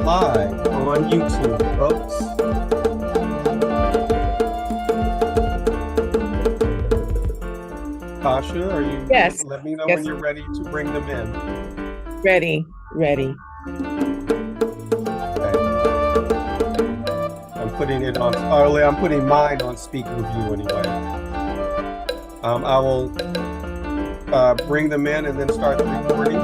live on YouTube, folks. Tasha, are you? Yes. Let me know Yes. when you're ready to bring them in. Ready. Okay. I'm putting it on. I'm putting mine on speaker view anyway. I will bring them in and then start the recording.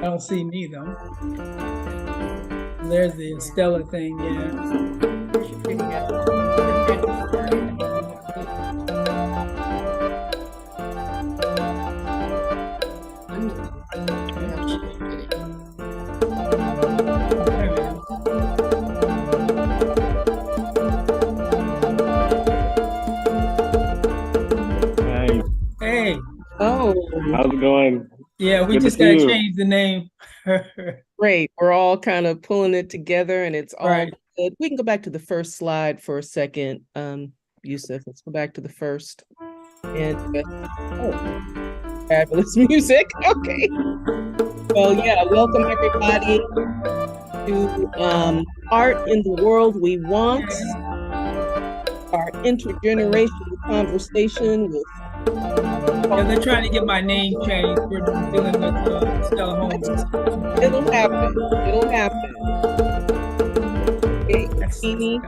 I don't see me though. There's the Stella thing, yeah. Hey. Oh, How's it going? Yeah, we Good to just see gotta you. change the name. great. We're all kind of pulling it together and it's all Right. good. We can go back to the first slide for a second. Yusuf, let's go back to the first. And fabulous music. Okay. Well, yeah, welcome everybody to Art in the World We Want, our intergenerational conversation with Yeah, they're trying to get my name changed. We're dealing with Stella Holmes. It'll happen. Okay, Ojini.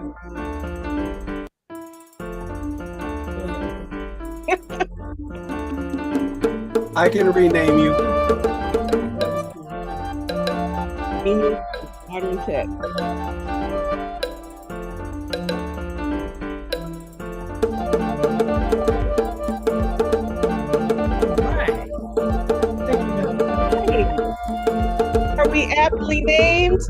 I can rename you. Modern tech. Are we aptly named?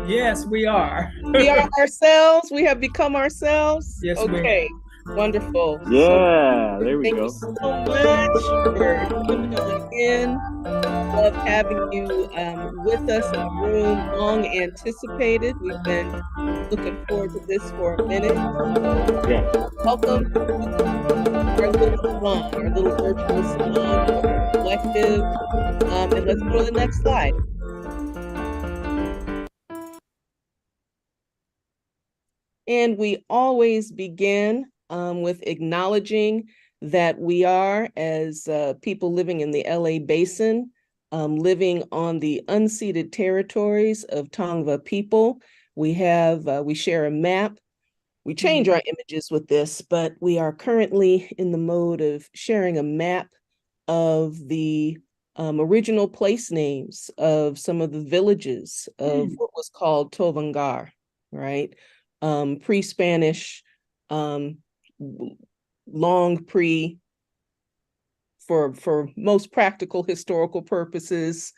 Yes, we are. We are ourselves. We have become ourselves. Yes, okay. Wonderful. Yeah, there we Thank go. you so much for coming on in. Love having you with us in the room. Long anticipated. We've been looking forward to this for a minute. Yeah. Welcome to our little salon, our little virtual salon collective. And let's go to the next slide. And we always begin with acknowledging that we are, as people living in the LA Basin, living on the unceded territories of Tongva people. We share a map. We change our images with this, but we are currently in the mode of sharing a map of the original place names of some of the villages of what was called Tovangar, right? Pre-Spanish, long pre, for most practical historical purposes,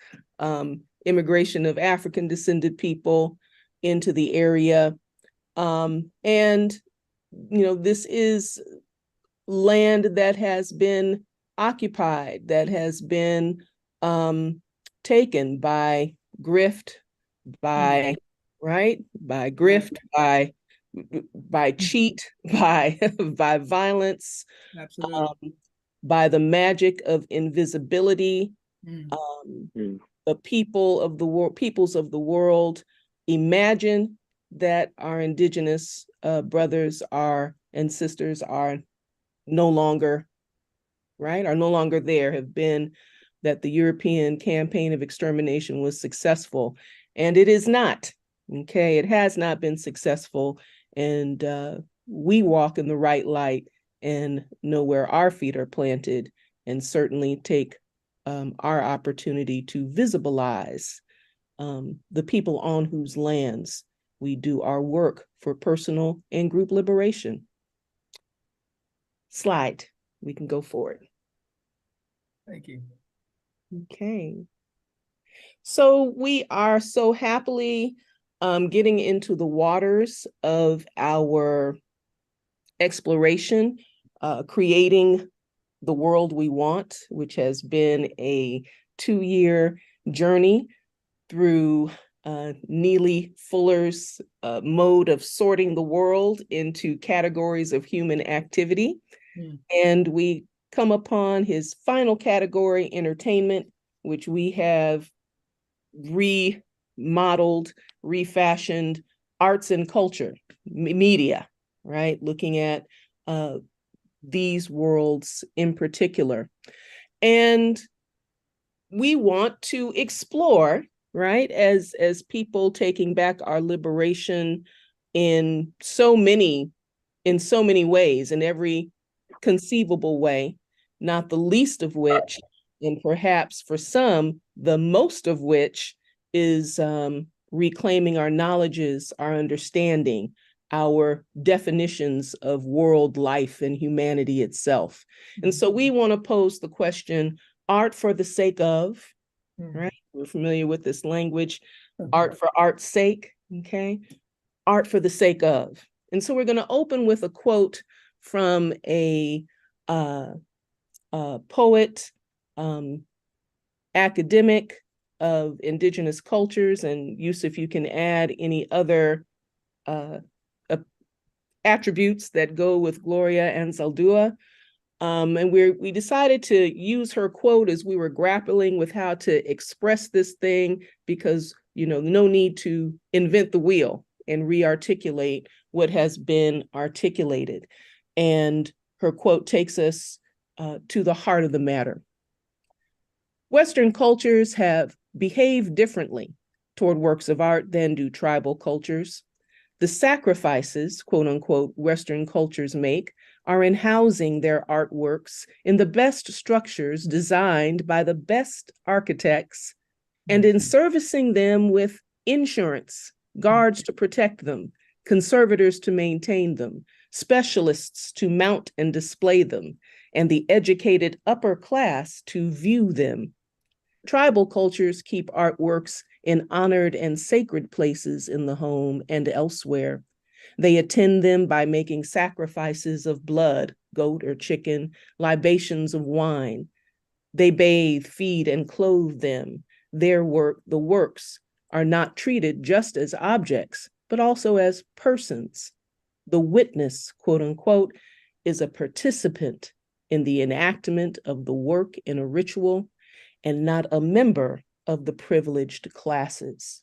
immigration of African descended people into the area. And, this is land that has been occupied, that has been taken by grift, by grift, by cheat, by violence, by the magic of invisibility. The peoples of the world imagine that our indigenous brothers and sisters are no longer there, have been, that the European campaign of extermination was successful. And it is not, okay? It has not been successful. And we walk in the right light and know where our feet are planted, and certainly take our opportunity to visibilize the people on whose lands we do our work for personal and group liberation. Slide, we can go forward. Thank you. Okay. So we are so happily getting into the waters of our exploration, creating the world we want, which has been a 2-year journey through Neely Fuller's mode of sorting the world into categories of human activity. And we come upon his final category, entertainment, which we have remodeled, refashioned, arts and culture, media, right? Looking at these worlds in particular. And we want to explore, right, as people taking back our liberation in so many ways, in every conceivable way, not the least of which, and perhaps for some, the most of which is reclaiming our knowledges, our understanding, our definitions of world life and humanity itself. And so we want to pose the question, art for the sake of, right? We're familiar with this language, art for art's sake, okay? Art for the sake of. And so we're going to open with a quote from a poet, academic of indigenous cultures, and Yusuf, you can add any other attributes that go with Gloria Anzaldúa. And we decided to use her quote as we were grappling with how to express this thing, because, no need to invent the wheel and re-articulate what has been articulated. And her quote takes us to the heart of the matter. Western cultures have behaved differently toward works of art than do tribal cultures. The sacrifices, quote unquote, Western cultures make are in housing their artworks in the best structures designed by the best architects, and in servicing them with insurance, guards to protect them, conservators to maintain them, specialists to mount and display them, and the educated upper class to view them. Tribal cultures keep artworks in honored and sacred places in the home and elsewhere. They attend them by making sacrifices of blood, goat or chicken, libations of wine. They bathe, feed, and clothe them. Their work, the works, are not treated just as objects, but also as persons. The witness, quote unquote, is a participant in the enactment of the work in a ritual and not a member of the privileged classes.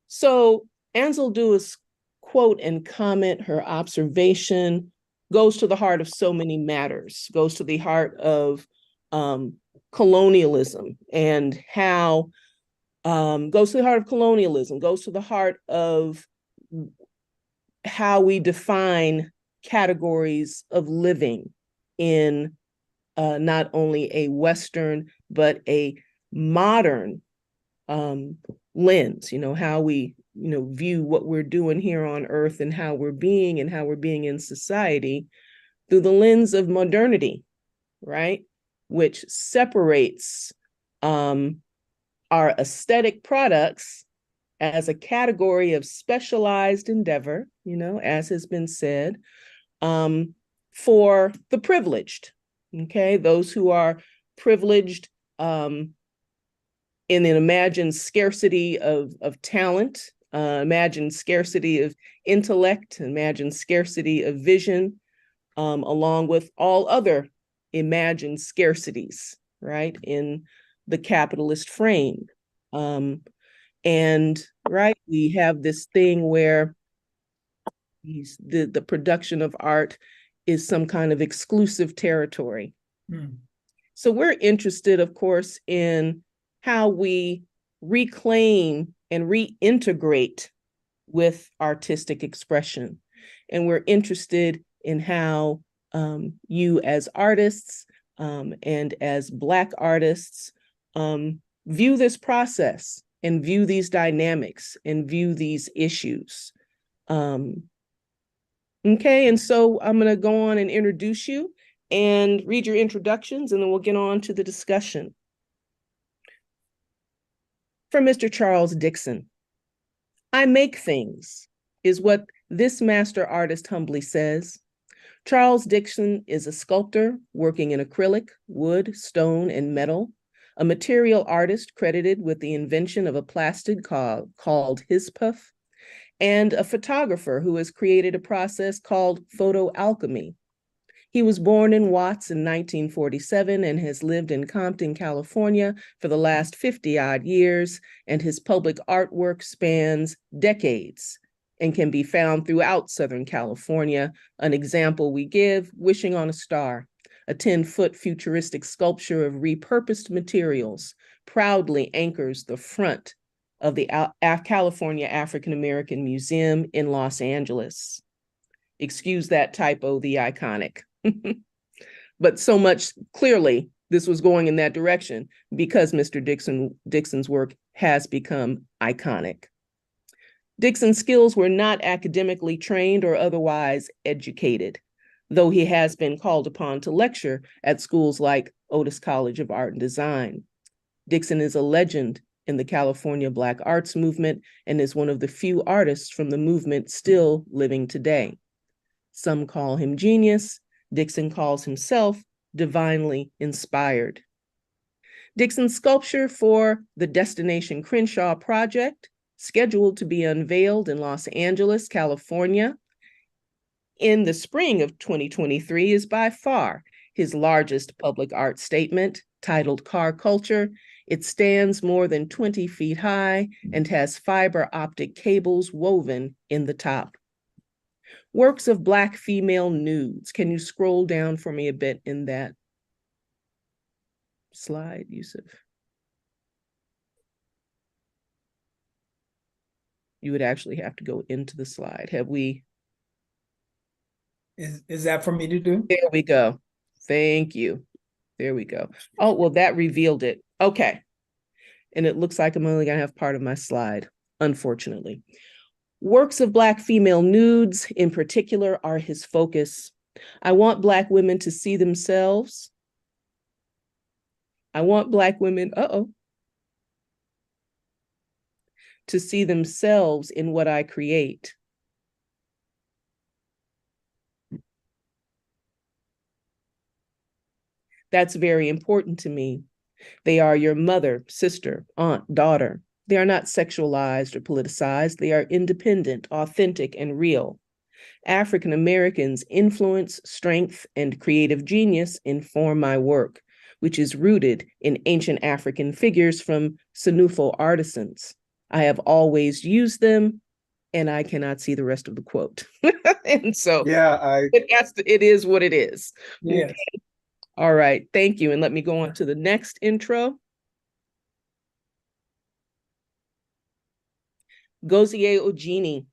So Anzaldúa's quote and comment, her observation, goes to the heart of so many matters, goes to the heart of colonialism and how, goes to the heart of colonialism, goes to the heart of how we define categories of living in not only a Western, but a modern lens, how we, view what we're doing here on Earth and how we're being in society through the lens of modernity, right? Which separates our aesthetic products as a category of specialized endeavor, as has been said, for the privileged, okay? Those who are privileged in an imagined scarcity of talent, imagined scarcity of intellect, imagined scarcity of vision, along with all other imagined scarcities, right, in the capitalist frame. And right, we have this thing where the production of art is some kind of exclusive territory. So we're interested, of course, in how we reclaim and reintegrate with artistic expression. And we're interested in how you as artists and as Black artists view this process and view these dynamics and view these issues. Okay, and so I'm going to go on and introduce you, and read your introductions, and then we'll get on to the discussion. From Mr. Charles Dickson. I make things, is what this master artist humbly says. Charles Dickson is a sculptor working in acrylic, wood, stone, and metal, a material artist credited with the invention of a plastic called Hispuff, and a photographer who has created a process called photo alchemy. He was born in Watts in 1947 and has lived in Compton, California for the last 50-odd years, and his public artwork spans decades and can be found throughout Southern California. An example we give, Wishing on a Star, a 10-foot futuristic sculpture of repurposed materials, proudly anchors the front of the California African American Museum in Los Angeles. Excuse that typo, the iconic. But so much clearly this was going in that direction because Mr. Dickson's work has become iconic. Dickson's skills were not academically trained or otherwise educated, though he has been called upon to lecture at schools like Otis College of Art and Design. Dickson is a legend in the California Black arts movement and is one of the few artists from the movement still living today. Some call him genius. Dickson calls himself divinely inspired. Dickson's sculpture for the Destination Crenshaw project, scheduled to be unveiled in Los Angeles, California, in the spring of 2023, is by far his largest public art statement, titled Car Culture. It stands more than 20 feet high and has fiber optic cables woven in the top. Works of Black female nudes. Can you scroll down for me a bit in that slide, Yusuf? You would actually have to go into the slide. Have we? Is that for me to do? There we go. Thank you. There we go. Oh, well, that revealed it. Okay. And it looks like I'm only going to have part of my slide, unfortunately. Works of Black female nudes, in particular, are his focus. I want Black women to see themselves. I want Black women, to see themselves in what I create. That's very important to me. They are your mother, sister, aunt, daughter. They are not sexualized or politicized. They are independent, authentic, and real. African Americans' influence, strength, and creative genius inform my work, which is rooted in ancient African figures from Sinufo artisans. I have always used them, and I cannot see the rest of the quote. And so Yeah, it is what it is. Yes. Okay. All right, thank you. And let me go on to the next intro. Gozie Ojini.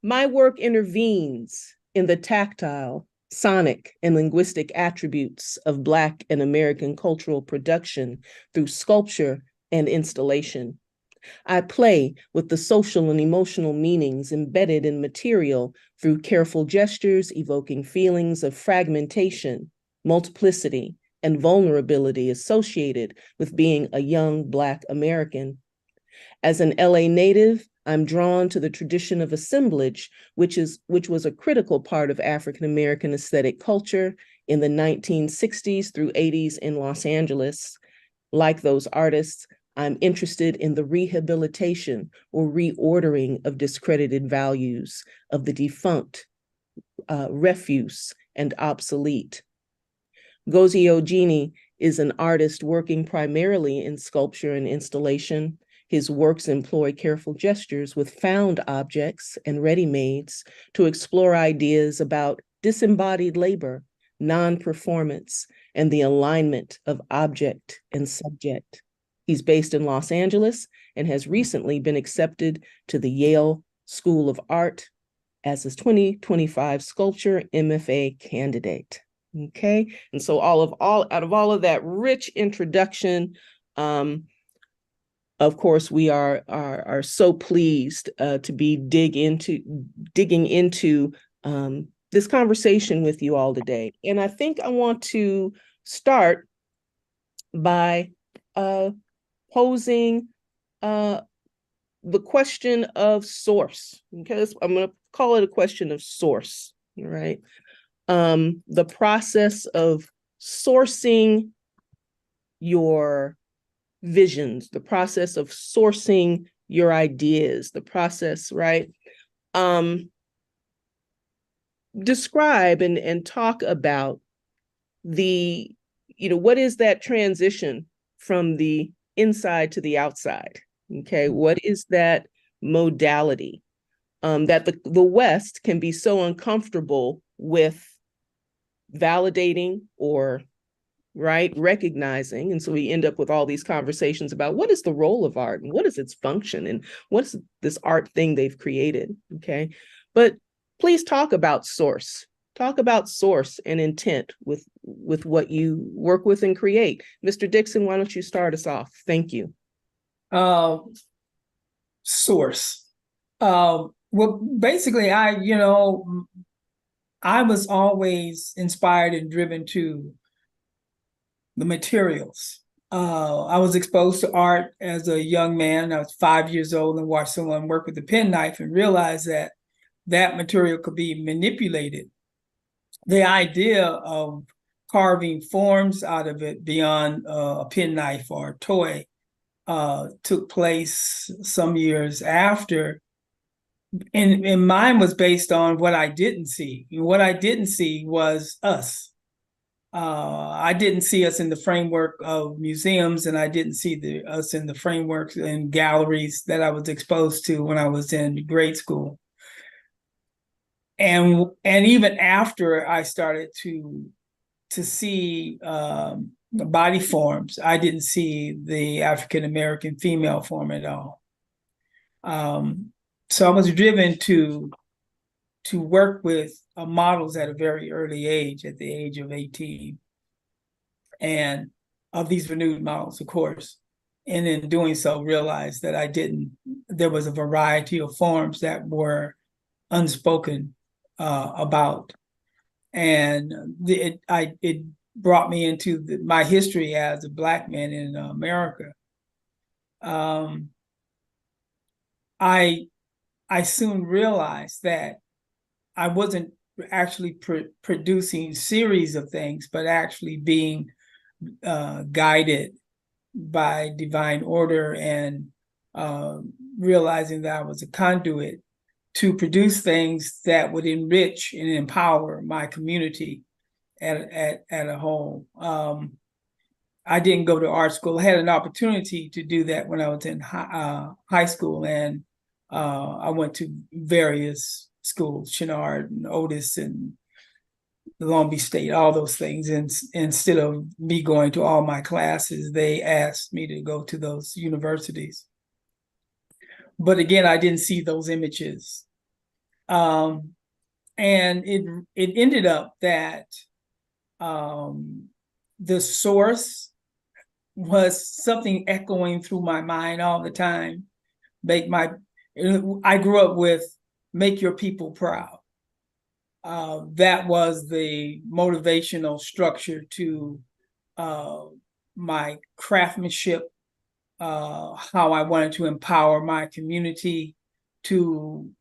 My work intervenes in the tactile, sonic, and linguistic attributes of Black and American cultural production through sculpture and installation. I play with the social and emotional meanings embedded in material through careful gestures evoking feelings of fragmentation, multiplicity, and vulnerability associated with being a young Black American. As an LA native, I'm drawn to the tradition of assemblage, which was a critical part of African American aesthetic culture in the 1960s through 80s in Los Angeles. Like those artists, I'm interested in the rehabilitation or reordering of discredited values, of the defunct, refuse, and obsolete. Gozie Ojini is an artist working primarily in sculpture and installation. His works employ careful gestures with found objects and ready-mades to explore ideas about disembodied labor, non-performance, and the alignment of object and subject. He's based in Los Angeles and has recently been accepted to the Yale School of Art as his 2025 sculpture MFA candidate. Okay, and so out of all of that rich introduction, of course, we are so pleased to be digging into this conversation with you all today. And I think I want to start by posing the question of source. Okay, I'm going to call it a question of source, right? The process of sourcing your visions, the process of sourcing your ideas, the process, right? Describe and talk about the, what is that transition from the inside to the outside? Okay, what is that modality that the West can be so uncomfortable with validating or recognizing? And so we end up with all these conversations about what is the role of art and what is its function and what's this art thing they've created. Okay, but please talk about source. Talk about source and intent with what you work with and create. Mr. Dickson, why don't you start us off? Thank you. Source. Well, basically, I was always inspired and driven to the materials. I was exposed to art as a young man. I was 5 years old and watched someone work with a penknife and realized that material could be manipulated. The idea of carving forms out of it beyond a penknife or a toy took place some years after. And mine was based on what I didn't see. And what I didn't see was us. I didn't see us in the framework of museums, and I didn't see us in the frameworks and galleries that I was exposed to when I was in grade school. And even after I started to see body forms, I didn't see the African American female form at all. So I was driven to work with models at a very early age, at the age of 18, and of these renewed models, of course. And in doing so, realized that there was a variety of forms that were unspoken about. And it brought me into my history as a Black man in America. I soon realized that I wasn't actually producing series of things, but actually being guided by divine order and realizing that I was a conduit to produce things that would enrich and empower my community at a whole. I didn't go to art school. I had an opportunity to do that when I was in high school, and I went to various schools, Chenard and Otis and Long Beach State, all those things. And instead of me going to all my classes, they asked me to go to those universities. But again, I didn't see those images. And it ended up that the source was something echoing through my mind all the time. I grew up with make your people proud. That was the motivational structure to my craftsmanship, how I wanted to empower my community to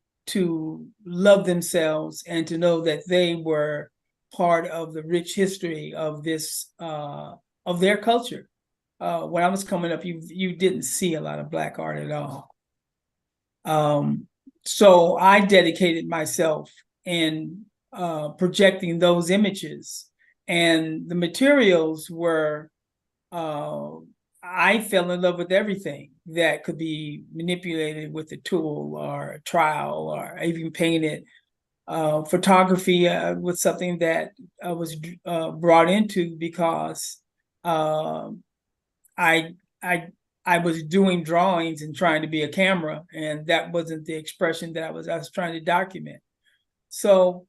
love themselves and to know that they were part of the rich history of this of their culture. When I was coming up, you didn't see a lot of Black art at all. So I dedicated myself in projecting those images, and the materials were, I fell in love with everything that could be manipulated with a tool or a trowel or even painted. Photography was something that I was brought into because I was doing drawings and trying to be a camera, and that wasn't the expression that I was trying to document. So,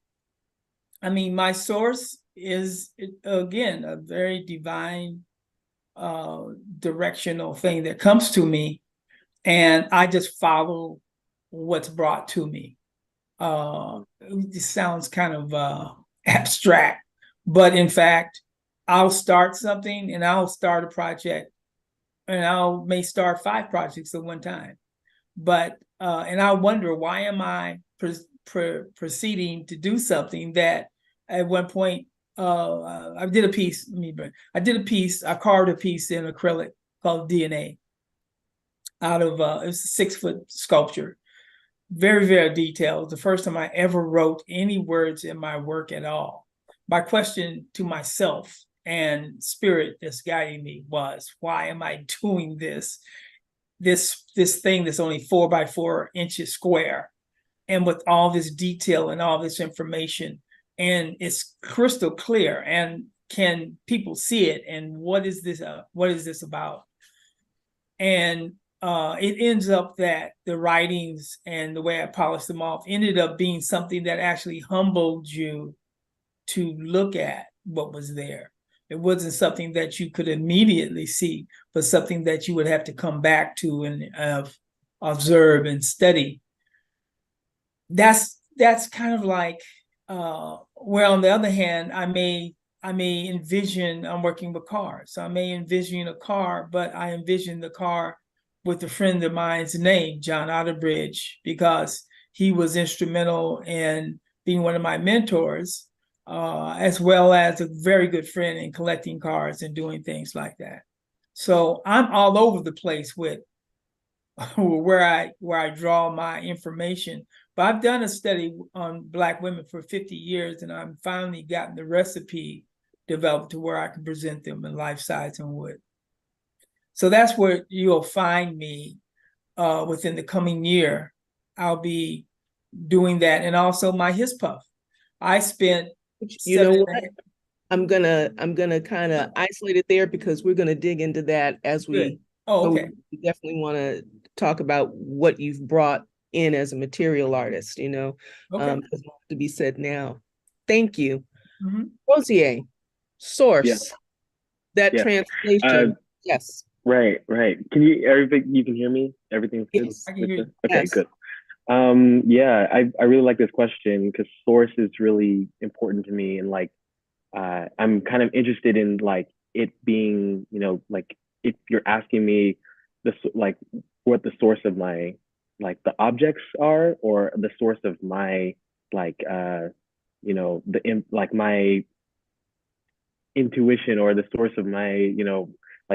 I mean, my source is, again, a very divine, directional thing that comes to me, and I just follow what's brought to me. It just sounds kind of abstract, but in fact, I'll start something and I'll start a project, and I may start 5 projects at one time. But and I wonder, why am I proceeding to do something that at one point I did a piece. I carved a piece in acrylic called DNA out of it was a 6-foot sculpture, very, very detailed. The first time I ever wrote any words in my work at all. My question to myself and spirit that's guiding me was, why am I doing this thing that's only 4 by 4 inches square, and with all this detail and all this information, and it's crystal clear, and can people see it, and what is this about? And it ends up that the writings and the way I polished them off ended up being something that actually humbled you to look at what was there. It wasn't something that you could immediately see, but something that you would have to come back to and observe and study. That's kind of like where, on the other hand, I may envision, I'm working with cars, so I may envision a car, but I envision the car with a friend of mine's name, John Otterbridge, because he was instrumental in being one of my mentors, as well as a very good friend in collecting cars and doing things like that. So I'm all over the place with where I draw my information. But I've done a study on Black women for 50 years, and I've finally gotten the recipe developed to where I can present them in life size and wood. So that's where you'll find me within the coming year. I'll be doing that, and also my HISPUF. I spent You know what? I'm gonna kind of isolate it there, because we're gonna dig into that as we. Good. Oh, okay. We definitely want to talk about what you've brought in as a material artist. Okay. To be said now. Thank you. Gozie, source, that translation. Yes. Right. Can you can hear me? Everything's good? Yes, I can hear you. Okay, yes. Good. I really like this question, because source is really important to me, and like I'm kind of interested in like it being, like if you're asking me what the source of my the objects are, or the source of my my intuition, or the source of my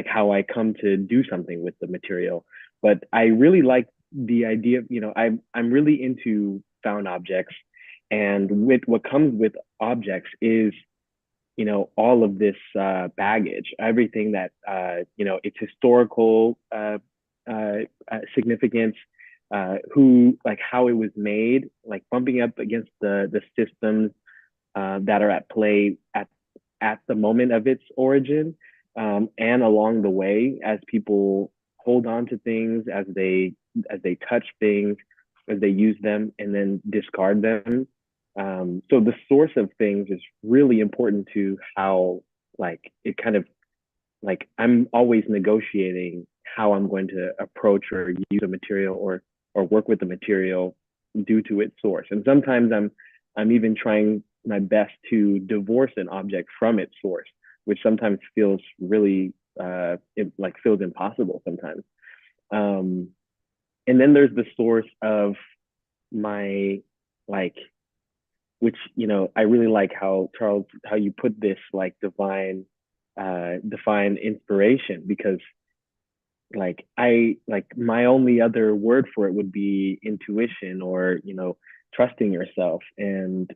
how I come to do something with the material. But I really like the idea of, I'm really into found objects, and with what comes with objects is all of this baggage, everything that its historical significance, how it was made, bumping up against the systems that are at play at the moment of its origin, and along the way, as people hold on to things, as they touch things, as they use them and then discard them. So the source of things is really important to how it kind of I'm always negotiating how I'm going to approach or use a material or work with the material due to its source. And sometimes I'm even trying my best to divorce an object from its source, which sometimes feels really feels impossible sometimes. And then there's the source of my which I really like how, Charles, how you put this divine inspiration, because my only other word for it would be intuition, or trusting yourself, and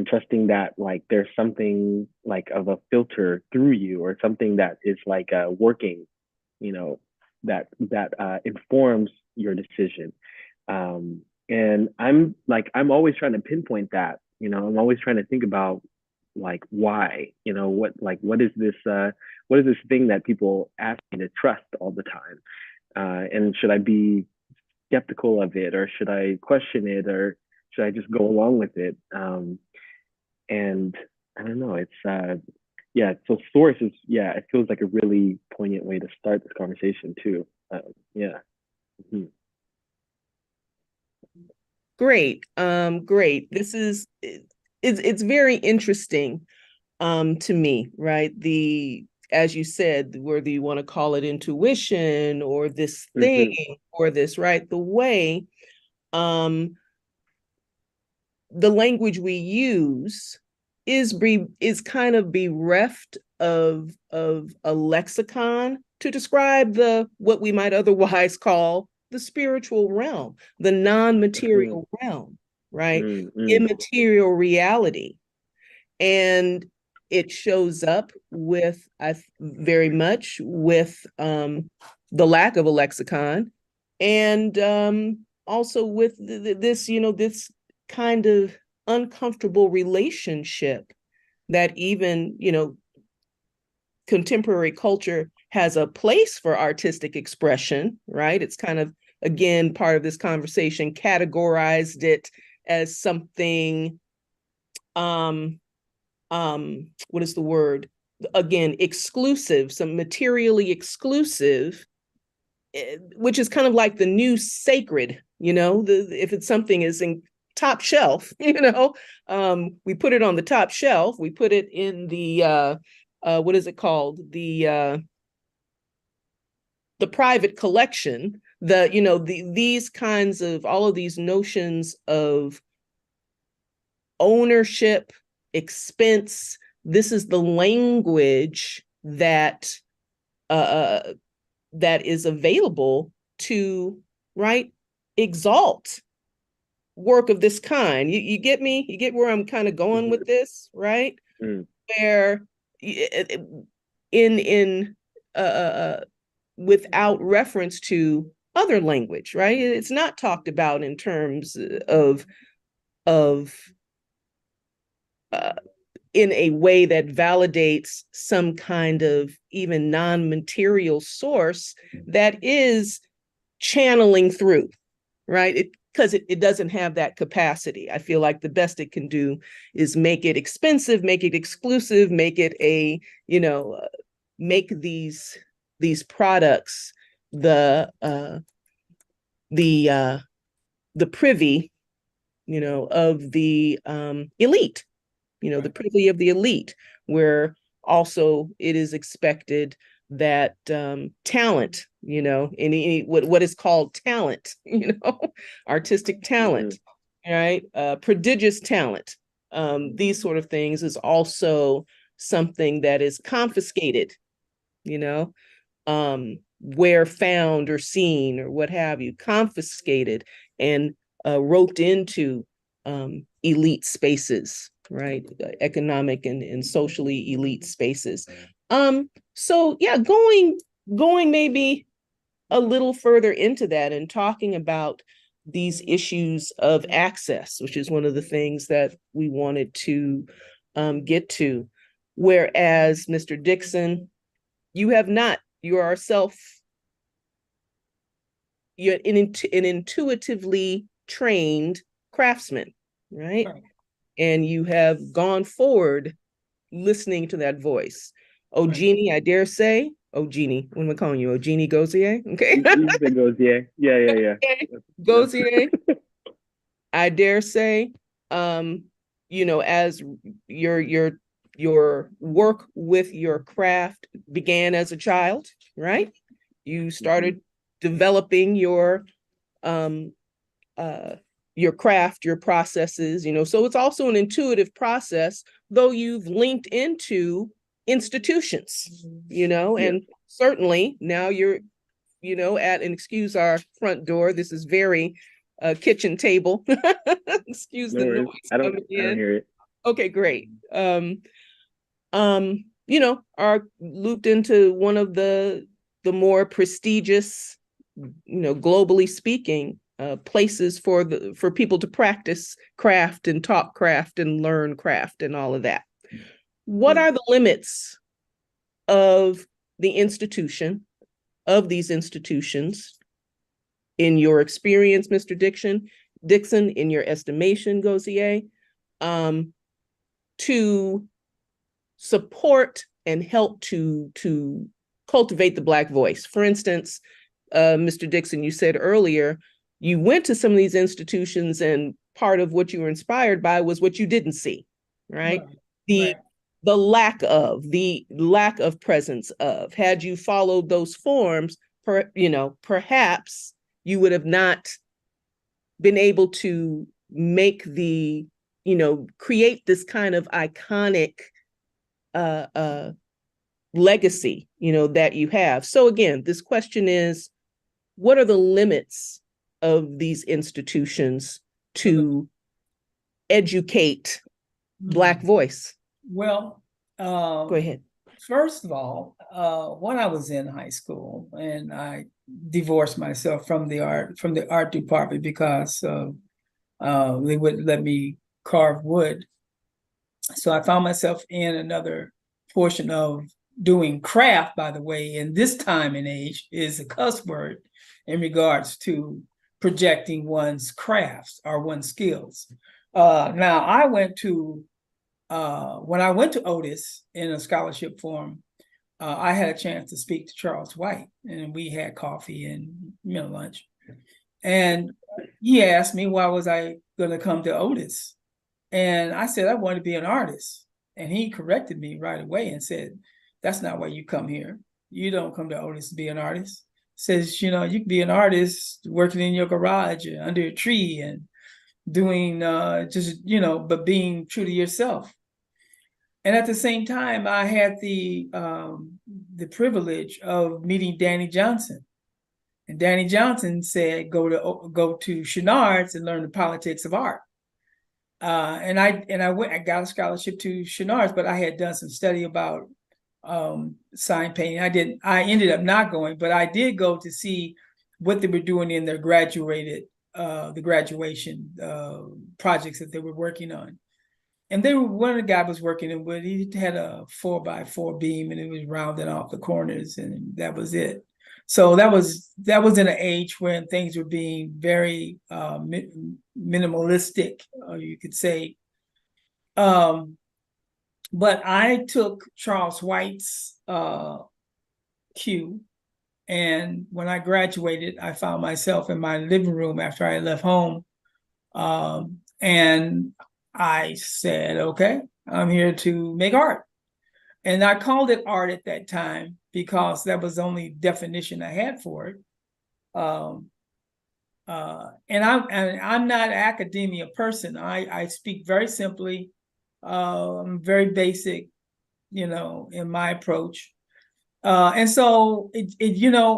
trusting that there's something of a filter through you, or something that is working, that informs your decision. And I'm always trying to pinpoint that, I'm always trying to think about why, what is this thing that people ask me to trust all the time? And should I be skeptical of it, or should I question it, or should I just go along with it? And I don't know, it's so source is, it feels like a really poignant way to start this conversation too. Great. Great. It's very interesting to me, right? As you said, whether you want to call it intuition or this thing or this, right? The way um the language we use is kind of bereft of a lexicon to describe the what we might otherwise call the spiritual realm, the non-material realm, right? Immaterial reality. And it shows up with very much with the lack of a lexicon, and also with this, this kind of uncomfortable relationship that even, contemporary culture has a place for artistic expression, right? It's kind of, again, part of this conversation, categorized it as something, what is the word? Again, exclusive, some materially exclusive, which is kind of like the new sacred, if it's something is in top shelf, we put it on the top shelf, we put it in the, what is it called? The private collection, these kinds of, all of these notions of ownership, expense. This is the language that that is available to, right, exalt work of this kind. You get me? You get where I'm kind of going with this, right? Where in without reference to other language, right? It's not talked about in terms of in a way that validates some kind of even non-material source that is channeling through, right? Because it doesn't have that capacity. I feel like the best it can do is make it expensive, make it exclusive, make it make these products the privy, of the elite, the privy of the elite, where also it is expected that talent, what is called talent, artistic talent, right? Prodigious talent, these sort of things is also something that is confiscated, where found or seen or what have you, confiscated and roped into elite spaces, right? Economic and socially elite spaces. So yeah, going maybe a little further into that and talking about these issues of access, which is one of the things that we wanted to get to. Whereas, Mr. Dickson, you have not, you are you're an intuitively trained craftsman, right? And you have gone forward listening to that voice. Ojini, I dare say, Ojini, what am I calling you? Ojini Gozie? Okay. You said Gozie. Yeah. Okay. Gozie, I dare say, as your work with your craft began as a child, right? You started developing your craft, your processes, so it's also an intuitive process, though you've linked into institutions, and certainly now you're, at, and excuse our front door, this is very kitchen table. Excuse the noise. I don't hear it. Okay, great. Are looped into one of the more prestigious, globally speaking, places for people to practice craft and talk craft and learn craft and all of that. What are the limits of the institution, of these institutions, in your experience, Mr. Dickson, in your estimation, Gozie, to support and help to cultivate the Black voice? For instance, Mr. Dickson, you said earlier, you went to some of these institutions, and part of what you were inspired by was what you didn't see, right? Right. The Right. the lack of presence of. Had you followed those forms, perhaps you would have not been able to make create this kind of iconic legacy, that you have. So again, this question is, what are the limits of these institutions to educate Black voice? Well, Go ahead. first of all, when I was in high school, and I divorced myself from the art department because they wouldn't let me carve wood. So I found myself in another portion of doing craft, by the way, in this time and age is a cuss word in regards to projecting one's crafts or one's skills. Now, when I went to Otis in a scholarship forum, I had a chance to speak to Charles White, and we had coffee and lunch. And he asked me why was I going to come to Otis, and I said I wanted to be an artist. And he corrected me right away and said, "That's not why you come here. You don't come to Otis to be an artist." Says, you can be an artist working in your garage or under a tree and doing but being true to yourself. And at the same time, I had the privilege of meeting Danny Johnson. And Danny Johnson said, go to Chenard's and learn the politics of art. And I got a scholarship to Chenard's, but I had done some study about sign painting. I ended up not going, but I did go to see what they were doing in their graduation projects that they were working on. And one of the guys was working in wood. He had a 4x4 beam, and it was rounding off the corners, and that was it. So that was in an age when things were being very minimalistic, you could say. But I took Charles White's cue, and when I graduated, I found myself in my living room after I left home, and I said, "Okay, I'm here to make art." And I called it art at that time because that was the only definition I had for it. And I'm not an academia person. I speak very simply. I'm very basic, in my approach. And so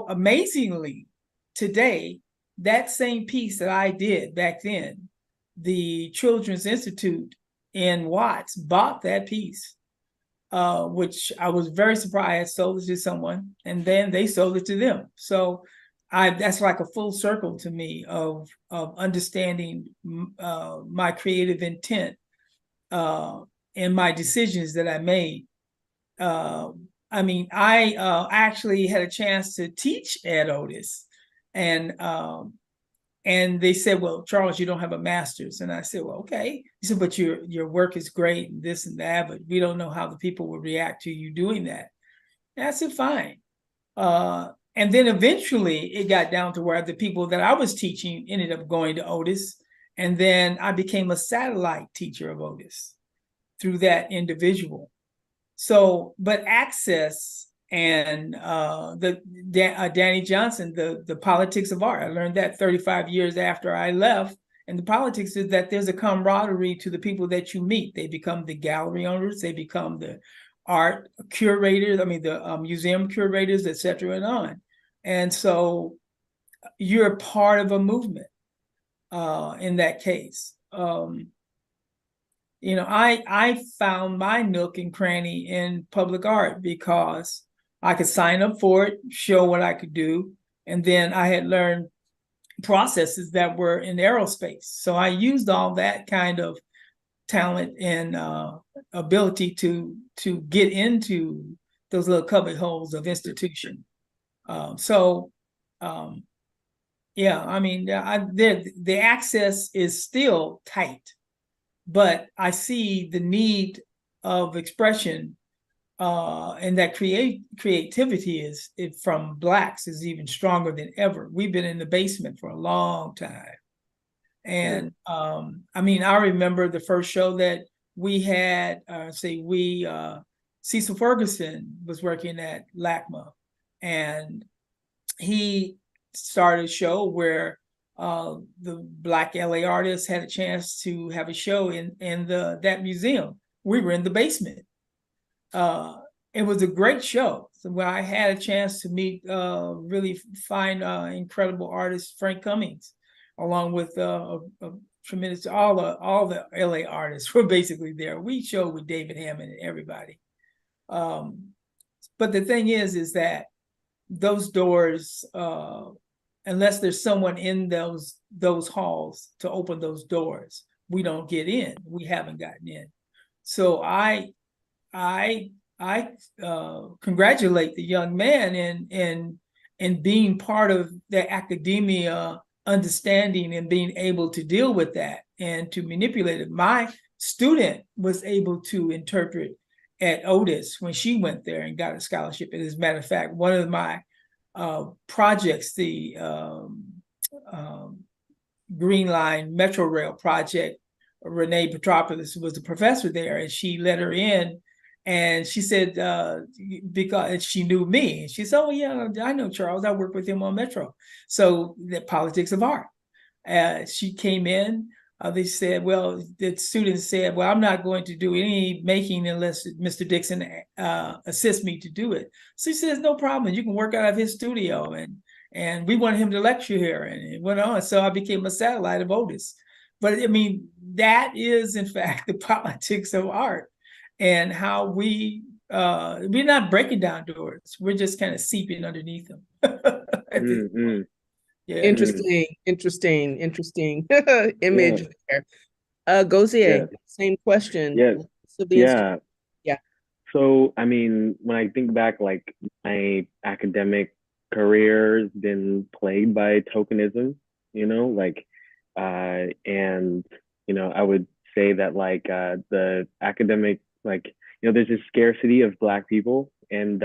amazingly, today, that same piece that I did back then, the Children's Institute in Watts bought that piece, which I was very surprised. I sold it to someone, and then they sold it to them. So that's like a full circle to me of understanding my creative intent in my decisions that I made. I actually had a chance to teach at Otis, and they said, "Well, Charles, you don't have a master's." And I said, "Well, okay." He said, "But your work is great and this and that, but we don't know how the people will react to you doing that." And I said, "Fine." And then eventually it got down to where the people that I was teaching ended up going to Otis. And then I became a satellite teacher of Otis through that individual. So, but access and Danny Johnson, the politics of art, I learned that 35 years after I left. And the politics is that there's a camaraderie to the people that you meet. They become the gallery owners, they become the art curators, the museum curators, et cetera, and on. And so you're part of a movement in that case. I found my nook and cranny in public art because I could sign up for it, show what I could do, and then I had learned processes that were in aerospace. So I used all that kind of talent and ability to get into those little cubby holes of institution. The access is still tight, but I see the need of expression and that creativity is from Blacks is even stronger than ever. We've been in the basement for a long time. And I mean, I remember the first show that we had, Cecil Ferguson was working at LACMA, and he started a show where the Black LA artists had a chance to have a show in that museum. We were in the basement. It was a great show. So when I had a chance to meet really fine, incredible artist Frank Cummings, along with a tremendous all the LA artists were basically there. We showed with David Hammond and everybody. But the thing is that those doors, unless there's someone in those halls to open those doors, we don't get in. We haven't gotten in. So I congratulate the young man in being part of the academia understanding and being able to deal with that and to manipulate it. My student was able to interpret at Otis when she went there and got a scholarship. And as a matter of fact, one of my projects, the Green Line Metro Rail project, Renee Petropoulos was the professor there, and she let her in. And she said, because she knew me, and she said, "Oh yeah, I know Charles. I worked with him on Metro." So the politics of art. She came in. They said, well, the students said, "Well, I'm not going to do any making unless Mr. Dickson assists me to do it." So she says, "No problem. You can work out of his studio." And we wanted him to lecture here, and it went on. So I became a satellite of Otis. But I mean, that is in fact the politics of art. And how we're not breaking down doors. We're just kind of seeping underneath them. Yeah. Interesting image there. Gozie, Yeah. same question. Yeah. Yeah. So, I mean, when I think back, like my academic career has been plagued by tokenism, like, and, I would say that like the academic, like, there's this scarcity of Black people, and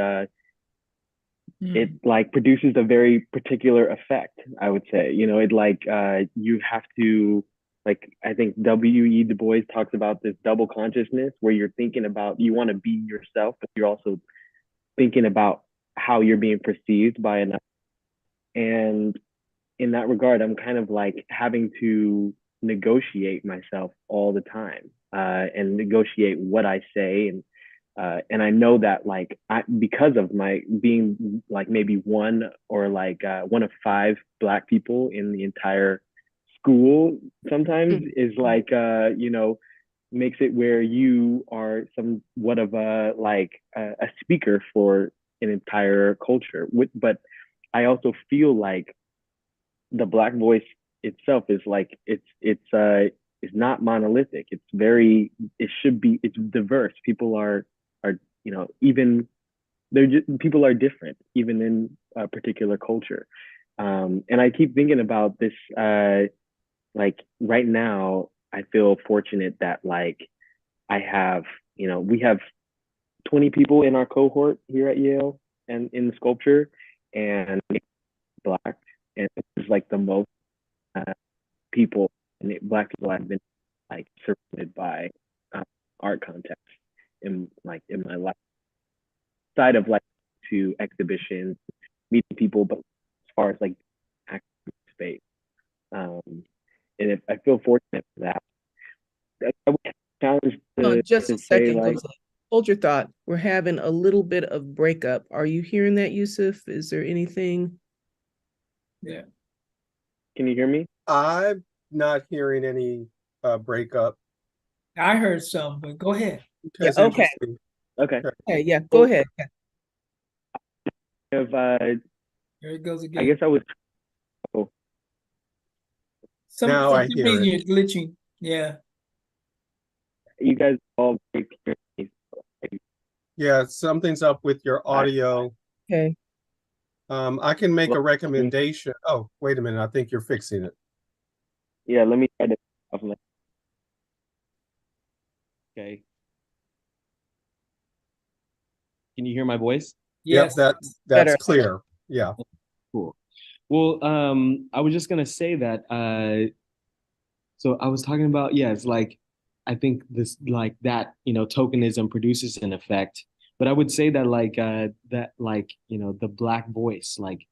it like produces a very particular effect, I would say. It like you have to, like, I think W.E. Du Bois talks about this double consciousness where you're thinking about, you want to be yourself, but you're also thinking about how you're being perceived by another. And in that regard, I'm kind of like having to negotiate myself all the time, and negotiate what I say. And I know that like because of my being like maybe one or like one of 5 Black people in the entire school sometimes is like makes it where you are somewhat of a speaker for an entire culture. But I also feel like the Black voice itself is like it's not monolithic. It's diverse. People are even people are different even in a particular culture. And I keep thinking about this, like right now I feel fortunate that like I have, we have 20 people in our cohort here at Yale and in the sculpture, and Black, and it's like the most people and Black people I've been like surrounded by art context in my life, side of like to exhibitions, meeting people, but as far as like active space, and I feel fortunate for that. I would challenge Just a to say second, like, hold your thought. We're having a little bit of breakup. Are you hearing that, Yusuf? Is there anything? Yeah. Can you hear me? I'm not hearing any breakup. I heard some, but go ahead. Yeah, okay. Okay. Okay, yeah, go ahead. If There it goes again. I guess I was. Now I hear it. You're glitching. Yeah. You guys all very clear. Yeah, something's up with your audio. Okay. I can make a recommendation. Oh, wait a minute. I think you're fixing it. Yeah, let me try to. Okay. Can you hear my voice? Yes. Yep, that's Better. clear. Yeah. Cool. Well, I was just gonna say that so I was talking about, yeah, it's like I think this like that, tokenism produces an effect. But I would say that the Black voice, like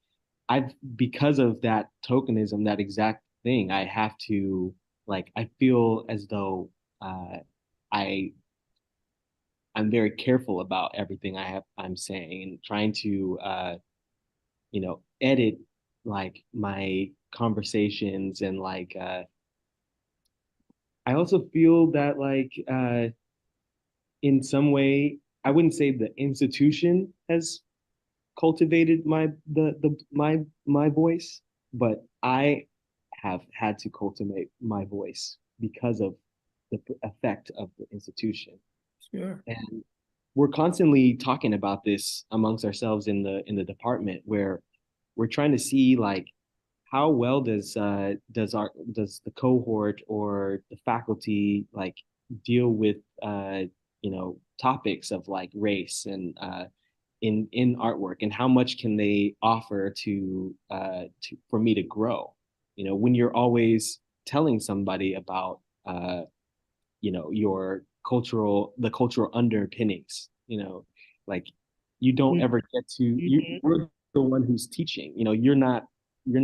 I've because of that tokenism, that exact thing, I have to like I feel as though I I'm very careful about everything I'm saying and trying to edit like my conversations and I also feel that in some way I wouldn't say the institution has cultivated my voice, but I have had to cultivate my voice because of the effect of the institution. Sure. And we're constantly talking about this amongst ourselves in the department where we're trying to see like how well does the cohort or the faculty like deal with topics of like race and in artwork, and how much can they offer to for me to grow, when you're always telling somebody about your the cultural underpinnings, like you don't ever get to you're the one who's teaching, you're not you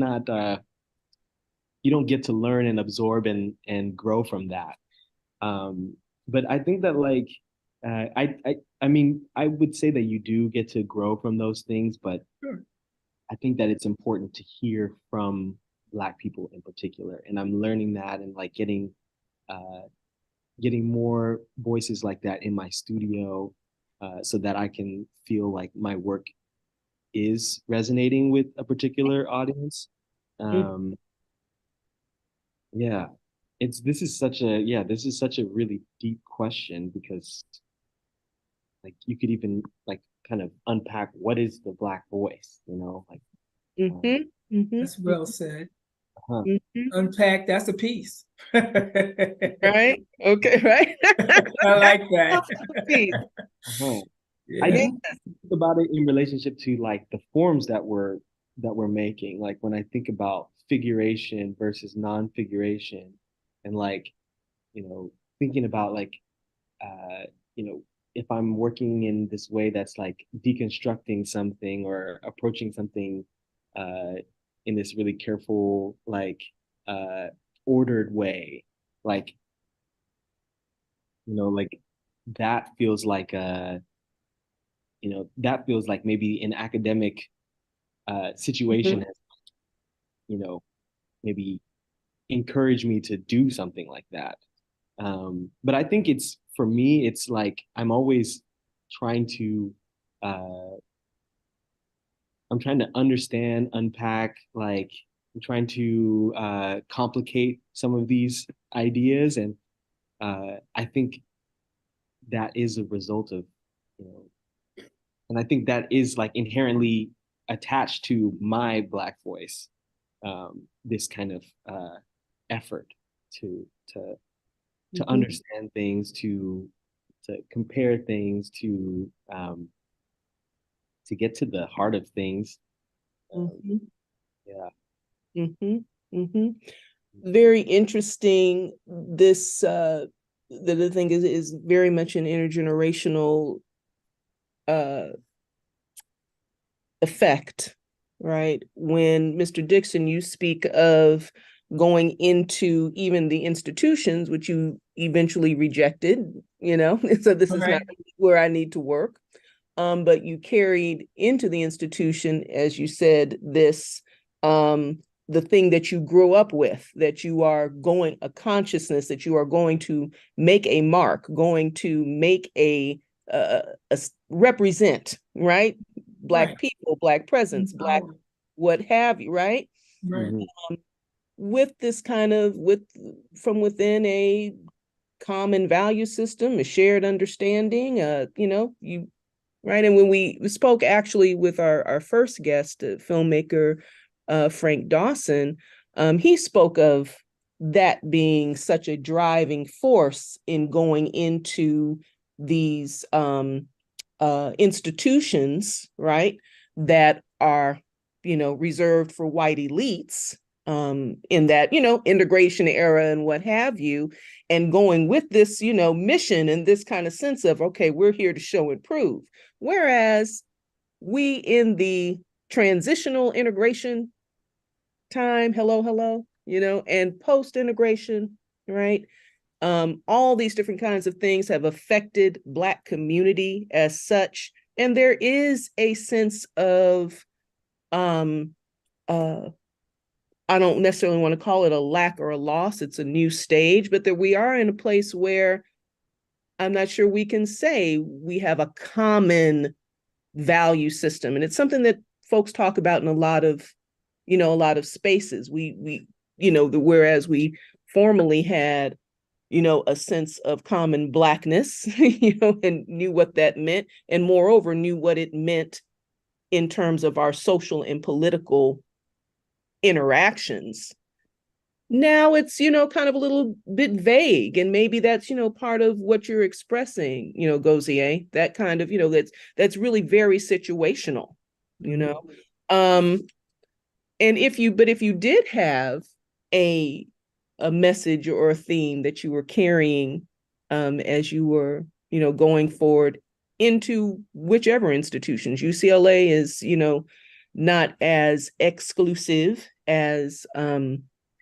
don't get to learn and absorb and grow from that. But I think that I mean I would say that you do get to grow from those things, but Sure. I think that it's important to hear from Black people in particular, and I'm learning that and like uh, getting more voices like that in my studio, so that I can feel like my work is resonating with a particular audience. Um, yeah, this is such a really deep question because like you could even like kind of unpack what is the Black voice, like That's well said. huh. Unpack, that's a piece. Right? Okay, right? I like that. Uh-huh. I Yeah. think about it in relationship to like the forms that we're making. Like when I think about figuration versus non-figuration, and thinking about uh, if I'm working in this way that's like deconstructing something or approaching something uh, in this really careful, uh, ordered way, like like that feels like that feels like maybe an academic situation has, you know, maybe encouraged me to do something like that. But I think it's for me, it's like trying to, uh, I'm trying to understand, unpack, like I'm trying to complicate some of these ideas, and I think that is a result of, you know, and I think that is like inherently attached to my Black voice, this kind of effort to to to understand things, to compare things, to get to the heart of things. Yeah. Very interesting. This the thing is very much an intergenerational effect, right? When Mr. Dickson, you speak of going into even the institutions, which you eventually rejected, so this is not where I need to work. But you carried into the institution, as you said, this the thing that you grew up with, that you are going, a consciousness that you are going to make a mark, going to make a represent, right? Black people, Black presence, Black what have you, right? Right. With this kind of from within a common value system, a shared understanding, you right. And when we spoke actually with our first guest, filmmaker Frank Dawson, he spoke of that being such a driving force in going into these institutions, right, that are, reserved for white elites, in that, integration era and what have you, and going with this, mission and this kind of sense of, okay, we're here to show and prove. Whereas we in the transitional integration time, hello, and post-integration, right? All these different kinds of things have affected Black community as such. And there is a sense of, I don't necessarily want to call it a lack or a loss. It's a new stage, but that we are in a place where I'm not sure we can say we have a common value system. And it's something that folks talk about in a lot of spaces. Whereas we formerly had, a sense of common Blackness, and knew what that meant, and moreover knew what it meant in terms of our social and political interactions. Now it's, kind of a little bit vague, and maybe that's, part of what you're expressing, Gozie, that kind of, that's really very situational, and if you did have a message or a theme that you were carrying, as you were, going forward into whichever institutions, UCLA is, not as exclusive as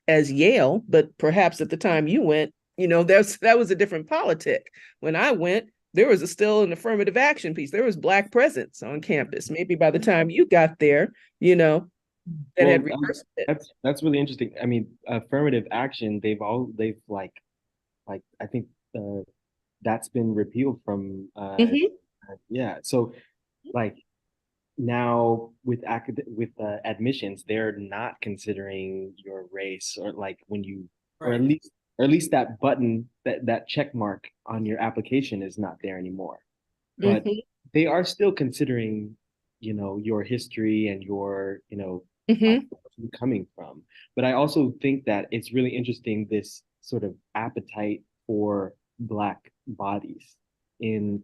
Yale, but perhaps at the time you went, that was a different politic. When I went, there was still an affirmative action piece. There was Black presence on campus. Maybe by the time you got there, that had reversed it. That's really interesting. I mean, affirmative action, they've like I think that's been repealed from yeah. So like now with admissions, they're not considering your race, or like when you or at least that button, that check mark on your application is not there anymore. But they are still considering, your history and your, where you're coming from. But I also think that it's really interesting, this sort of appetite for Black bodies in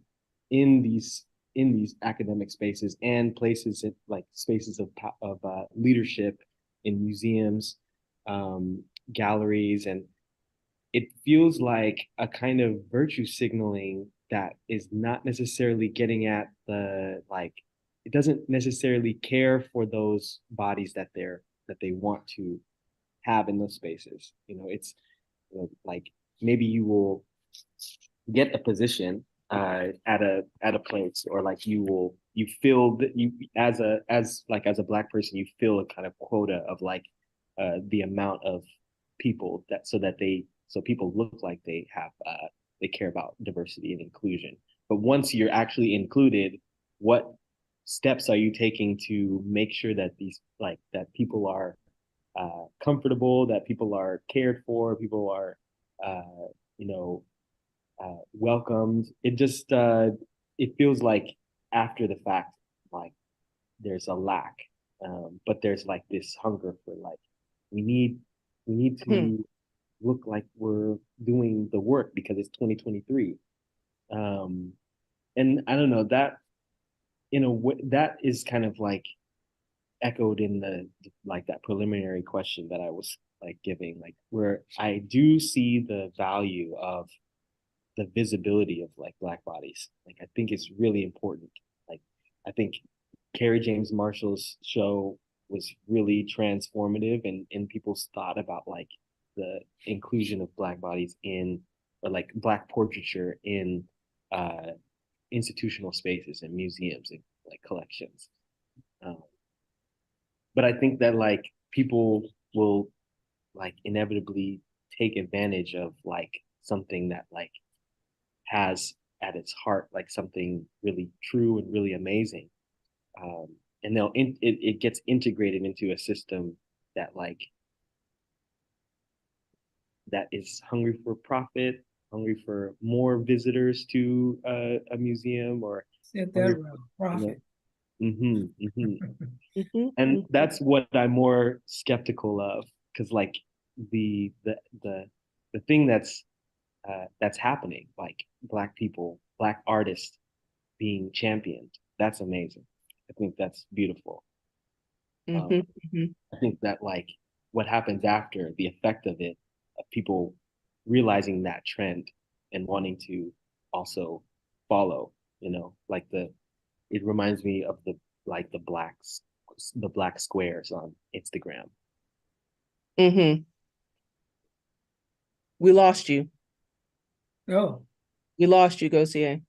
these academic spaces and places like spaces of leadership in museums, galleries, and it feels like a kind of virtue signaling that is not necessarily getting at it doesn't necessarily care for those bodies that they want to have in those spaces. It's like maybe you will get a position at a place, or like you feel that you as a Black person, you feel a kind of quota of like the amount of people so people look like they care about diversity and inclusion. But once you're actually included, what steps are you taking to make sure that that people are comfortable, that people are cared for, people are welcomed? It just it feels like after the fact, like there's a lack, but there's like this hunger for like we need to look like we're doing the work because it's 2023. And I don't know, that in a way that is kind of like echoed in that preliminary question that I was like giving, like where I do see the value of the visibility of like Black bodies. Like I think it's really important. Like I think Carrie James Marshall's show was really transformative in people's thought about like the inclusion of Black bodies or like Black portraiture in institutional spaces and museums and like collections. But I think that like people will like inevitably take advantage of like something that like has at its heart like something really true and really amazing, and it gets integrated into a system that like that is hungry for profit, hungry for more visitors to a museum, or profit. And that's what I'm more skeptical of, because like the thing that's happening, like Black people, Black artists being championed. That's amazing. I think that's beautiful. Mhm, mhm. I think that like what happens after the effect of it, of people realizing that trend and wanting to also follow, like it reminds me of the black squares on Instagram. Mhm. We lost you. Oh, We lost you, Gozie.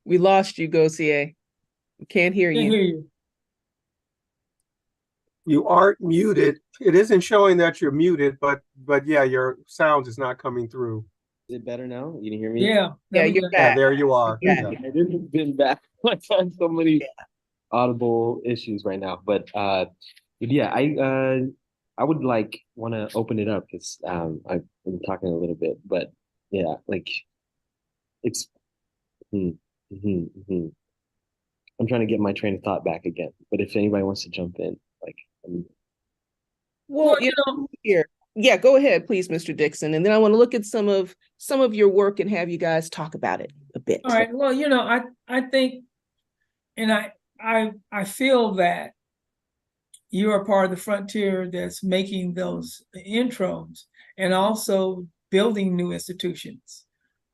We lost you, Gozie. We can't hear can't you. hear you. You aren't muted. It isn't showing that you're muted, but yeah, your sound is not coming through. Is it better now? You can hear me? Yeah, Yeah, that was you're good. Yeah, back. there you are. Yeah. Yeah. I didn't been back. I've had so many audible issues right now. But yeah, I would like want to open it up because I've been talking a little bit, but yeah, like it's mhm, mhm, mhm. I'm trying to get my train of thought back again. But if anybody wants to jump in, like Well, Well, you know, here. Yeah, go ahead, please, Mr. Dickson. And then I want to look at some of your work and have you guys talk about it a bit. all right. Well, I think, and I feel that you are part of the frontier that's making those intros and also building new institutions.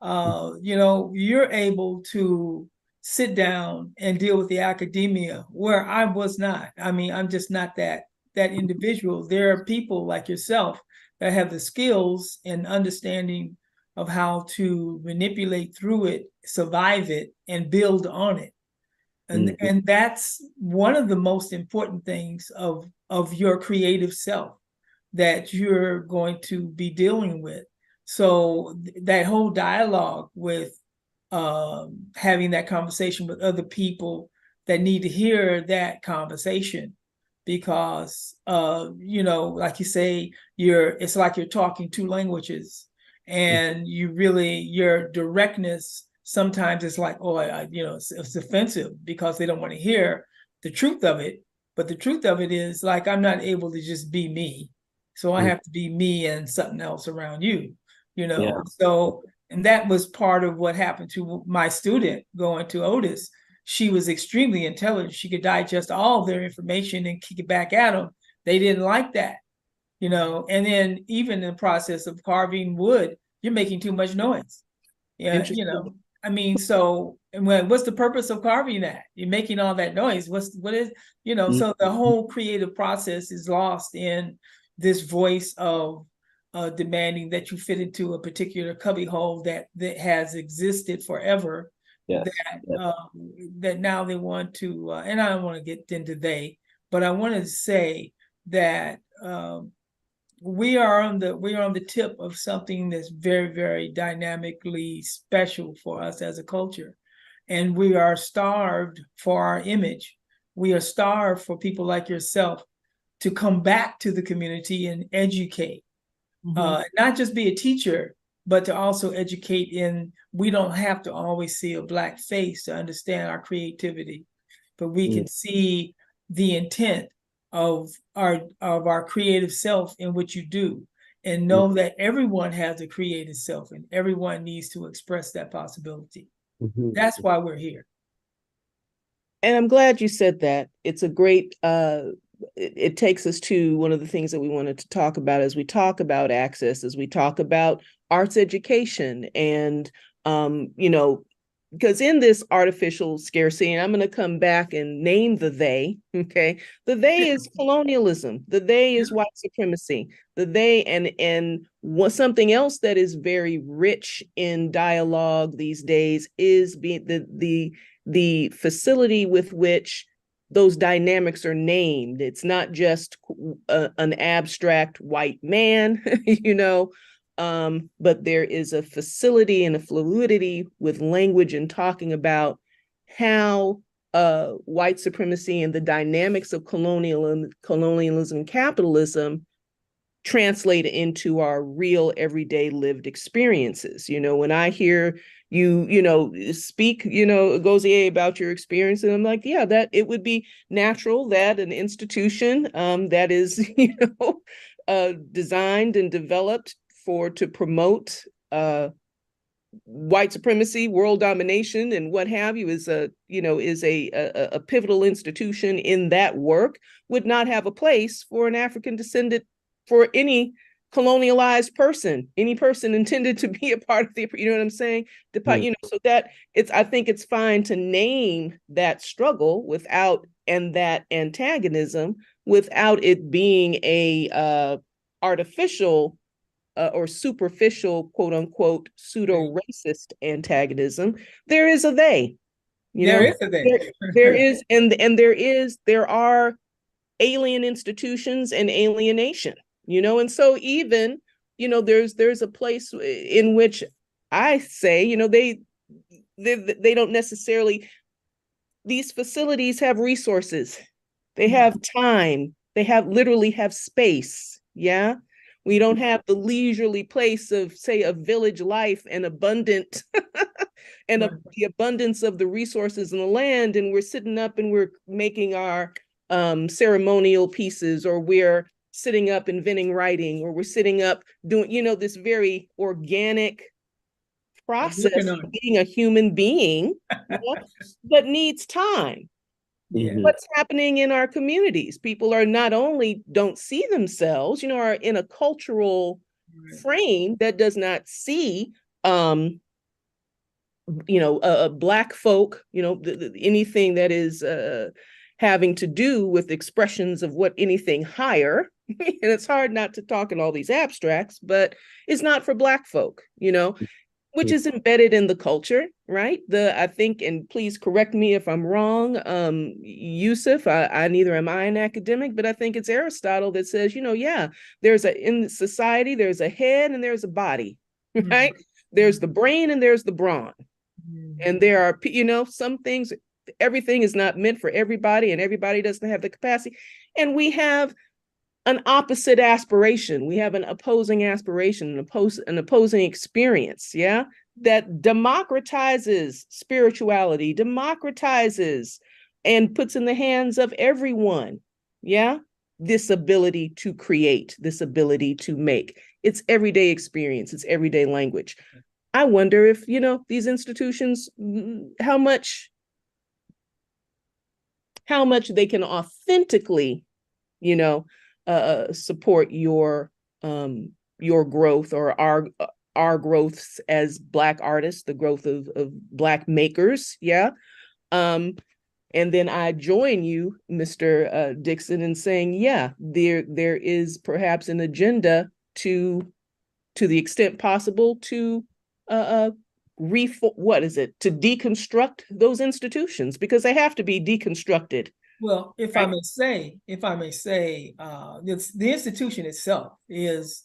You're able to sit down and deal with the academia where I was not. I mean, I'm just not that individual. There are people like yourself that have the skills and understanding of how to manipulate through it, survive it, and build on it. And that's one of the most important things of your creative self that you're going to be dealing with. So that whole dialogue with having that conversation with other people that need to hear that conversation, because like you say, it's like you're talking two languages, and your directness sometimes it's like, oh, it's offensive because they don't want to hear the truth of it. But the truth of it is, like, I'm not able to just be me, so I have to be me and something else around you. Yeah. So, and that was part of what happened to my student going to Otis. She was extremely intelligent. She could digest all their information and kick it back at them. They didn't like that, and then even in the process of carving wood, you're making too much noise. Yeah, Interesting. I mean, so, and what's the purpose of carving that? You're making all that noise. What is, so the whole creative process is lost in this voice of demanding that you fit into a particular cubbyhole that has existed forever. Yes. That now they want to, and I don't want to get into but I wanted to say that we are on the tip of something that's very, very dynamically special for us as a culture. And we are starved for our image. We are starved for people like yourself to come back to the community and educate. Not just be a teacher, but to also educate we don't have to always see a Black face to understand our creativity, but we can see the intent of our creative self in what you do, and know that everyone has a creative self and everyone needs to express that possibility. That's why we're here. And I'm glad you said that. It's a great, it takes us to one of the things that we wanted to talk about as we talk about access, as we talk about arts education. And, because in this artificial scarcity, and I'm going to come back and name the they, okay? The they is colonialism. The they is white supremacy. The they, and something else that is very rich in dialogue these days is the facility with which those dynamics are named. It's not just an abstract white man, but there is a facility and a fluidity with language and talking about how white supremacy and the dynamics of colonialism and capitalism translate into our real everyday lived experiences. When I hear you speak, Gozie, about your experience, and I'm like, yeah, that it would be natural that an institution that is, designed and developed to promote white supremacy, world domination, and what have you, is a pivotal institution in that work, would not have a place for an African descendant, for any colonialized person, any person intended to be a part of the, you know what I'm saying? So that I think it's fine to name that struggle without, and that antagonism, without it being a artificial or superficial, quote unquote, pseudo racist antagonism. There is a they, There is a they. there is, and there are alien institutions and alienation, and so even, there's a place in which I say, they don't necessarily, these facilities have resources, they have time, they literally have space. Yeah. We don't have the leisurely place of, say, a village life and abundant and the abundance of the resources in the land. And we're sitting up and we're making our ceremonial pieces, or we're sitting up inventing writing, or we're sitting up doing, this very organic process of being a human being, but needs time. Yeah. What's happening in our communities? People are not only don't see themselves, are in a cultural frame that does not see, Black folk, anything that is having to do with expressions of what anything higher. And it's hard not to talk in all these abstracts, but it's not for Black folk, which is embedded in the culture, right? I think, and please correct me if I'm wrong, Yusuf, I neither am I an academic, but I think it's Aristotle that says, in society, there's a head and there's a body, right? There's the brain and there's the brawn. And there are, some things, everything is not meant for everybody, and everybody doesn't have the capacity. And we have an opposite aspiration. We have an opposing aspiration, an opposing experience, that democratizes spirituality, democratizes and puts in the hands of everyone, this ability to create, this ability to make. It's everyday experience, it's everyday language. I wonder if, these institutions, how much they can authentically, support your growth, or our growths as Black artists, the growth of Black makers. And then I join you, Mr. Dickson, in saying, there is perhaps an agenda to the extent possible, to to deconstruct those institutions, because they have to be deconstructed. Well, if I may say, the institution itself is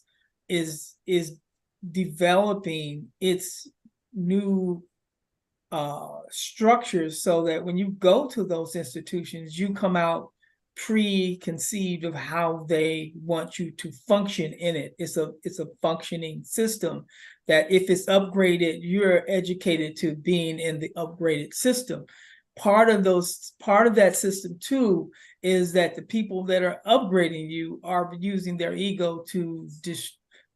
developing its new structures, so that when you go to those institutions, you come out preconceived of how they want you to function in it. It's a functioning system that, if it's upgraded, you're educated to being in the upgraded system. Part of that system too is that the people that are upgrading you are using their ego to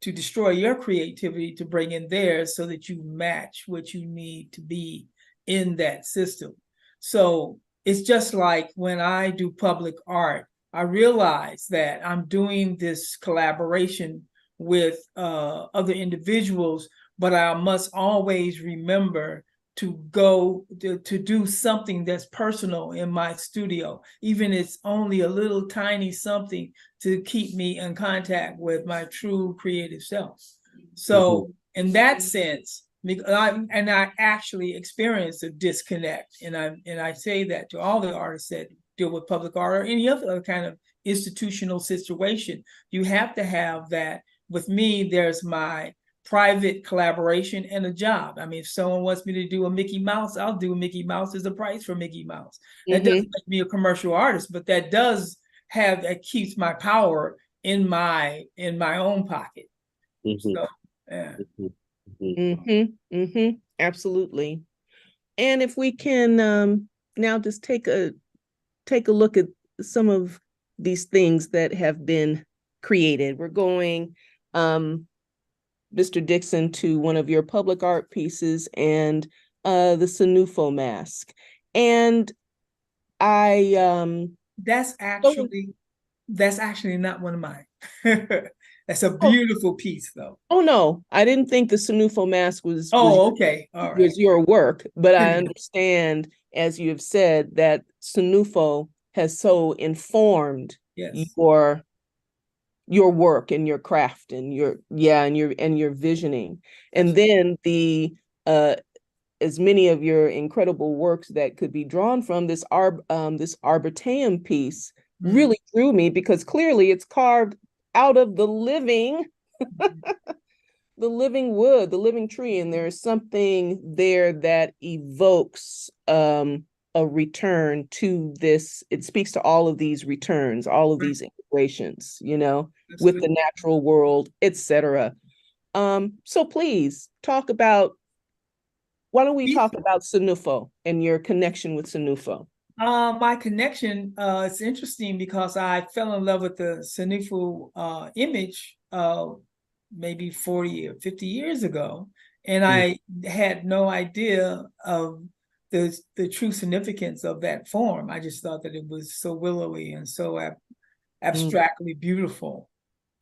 destroy your creativity, to bring in theirs, so that you match what you need to be in that system. So it's just like when I do public art, I realize that I'm doing this collaboration with other individuals, but I must always remember to go to do something that's personal in my studio, even if it's only a little tiny something, to keep me in contact with my true creative self. So in that sense, I actually experienced a disconnect, and I say that to all the artists that deal with public art, or any other kind of institutional situation. You have to have that. With me, there's my private collaboration and a job. I mean, if someone wants me to do a Mickey Mouse, I'll do Mickey Mouse. There's a price for Mickey Mouse. That doesn't make me a commercial artist, but that keeps my power in my own pocket. So, yeah. Absolutely. And if we can now just take a look at some of these things that have been created. We're going Mr. Dickson to one of your public art pieces and the Sanufo mask. And I That's actually not one of mine. That's a oh, beautiful piece, though. oh no, I didn't think the Sanufo mask was Oh, okay. All right. was your work, but I understand, as you have said, that Sanufo has so informed Yes. your work and your craft and your visioning. And then the as many of your incredible works that could be drawn from this Arboretum piece really drew me, because clearly it's carved out of the living the living wood, the living tree, and there is something there that evokes a return to this. It speaks to all of these returns, all of these integrations, you know, with the natural world, etc. So please talk about, why don't we talk about Sanufo and your connection with Sanufo? My connection, it's interesting because I fell in love with the Sanufo image maybe 40 or 50 years ago. And I had no idea of the true significance of that form. I just thought that it was so willowy and so abstractly beautiful.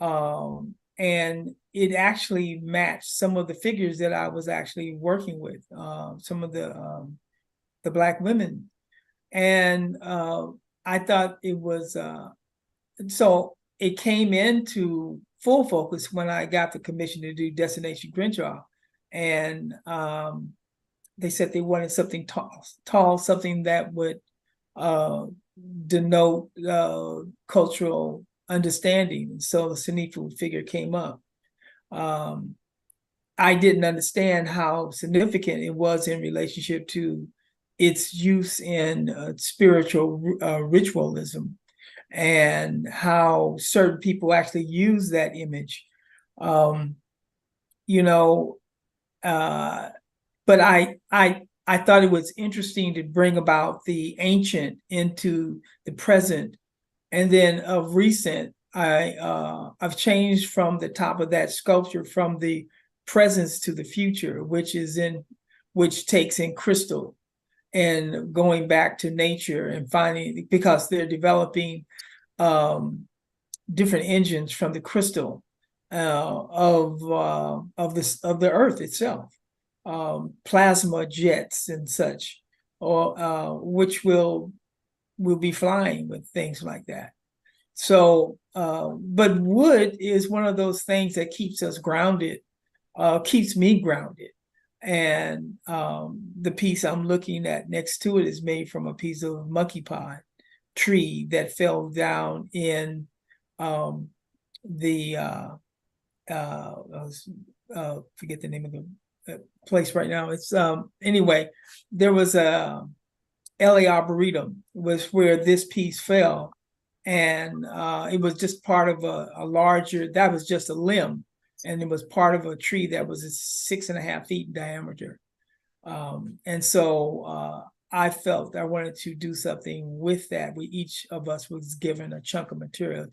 And it actually matched some of the figures that I was actually working with, some of the Black women. And I thought it was, so it came into full focus when I got the commission to do Destination Crenshaw. And they said they wanted something tall, something that would denote cultural understanding. So the Sanufo figure came up. I didn't understand how significant it was in relationship to its use in spiritual ritualism, and how certain people actually use that image. You know, but I thought it was interesting to bring about the ancient into the present. And then of recent, I've changed from the top of that sculpture from the presence to the future, which takes in crystal and going back to nature and finding, because they're developing different engines from the crystal of the earth itself, plasma jets and such, or which will be flying with things like that. So, but wood is one of those things that keeps us grounded, keeps me grounded. And the piece I'm looking at next to it is made from a piece of monkey pod tree that fell down in the forget the name of the place right now. It's anyway, there was a LA Arboretum was where this piece fell, and it was just part of a larger, that was just a limb, and it was part of a tree that was 6.5 feet in diameter. And so I felt I wanted to do something with that. Each of us was given a chunk of material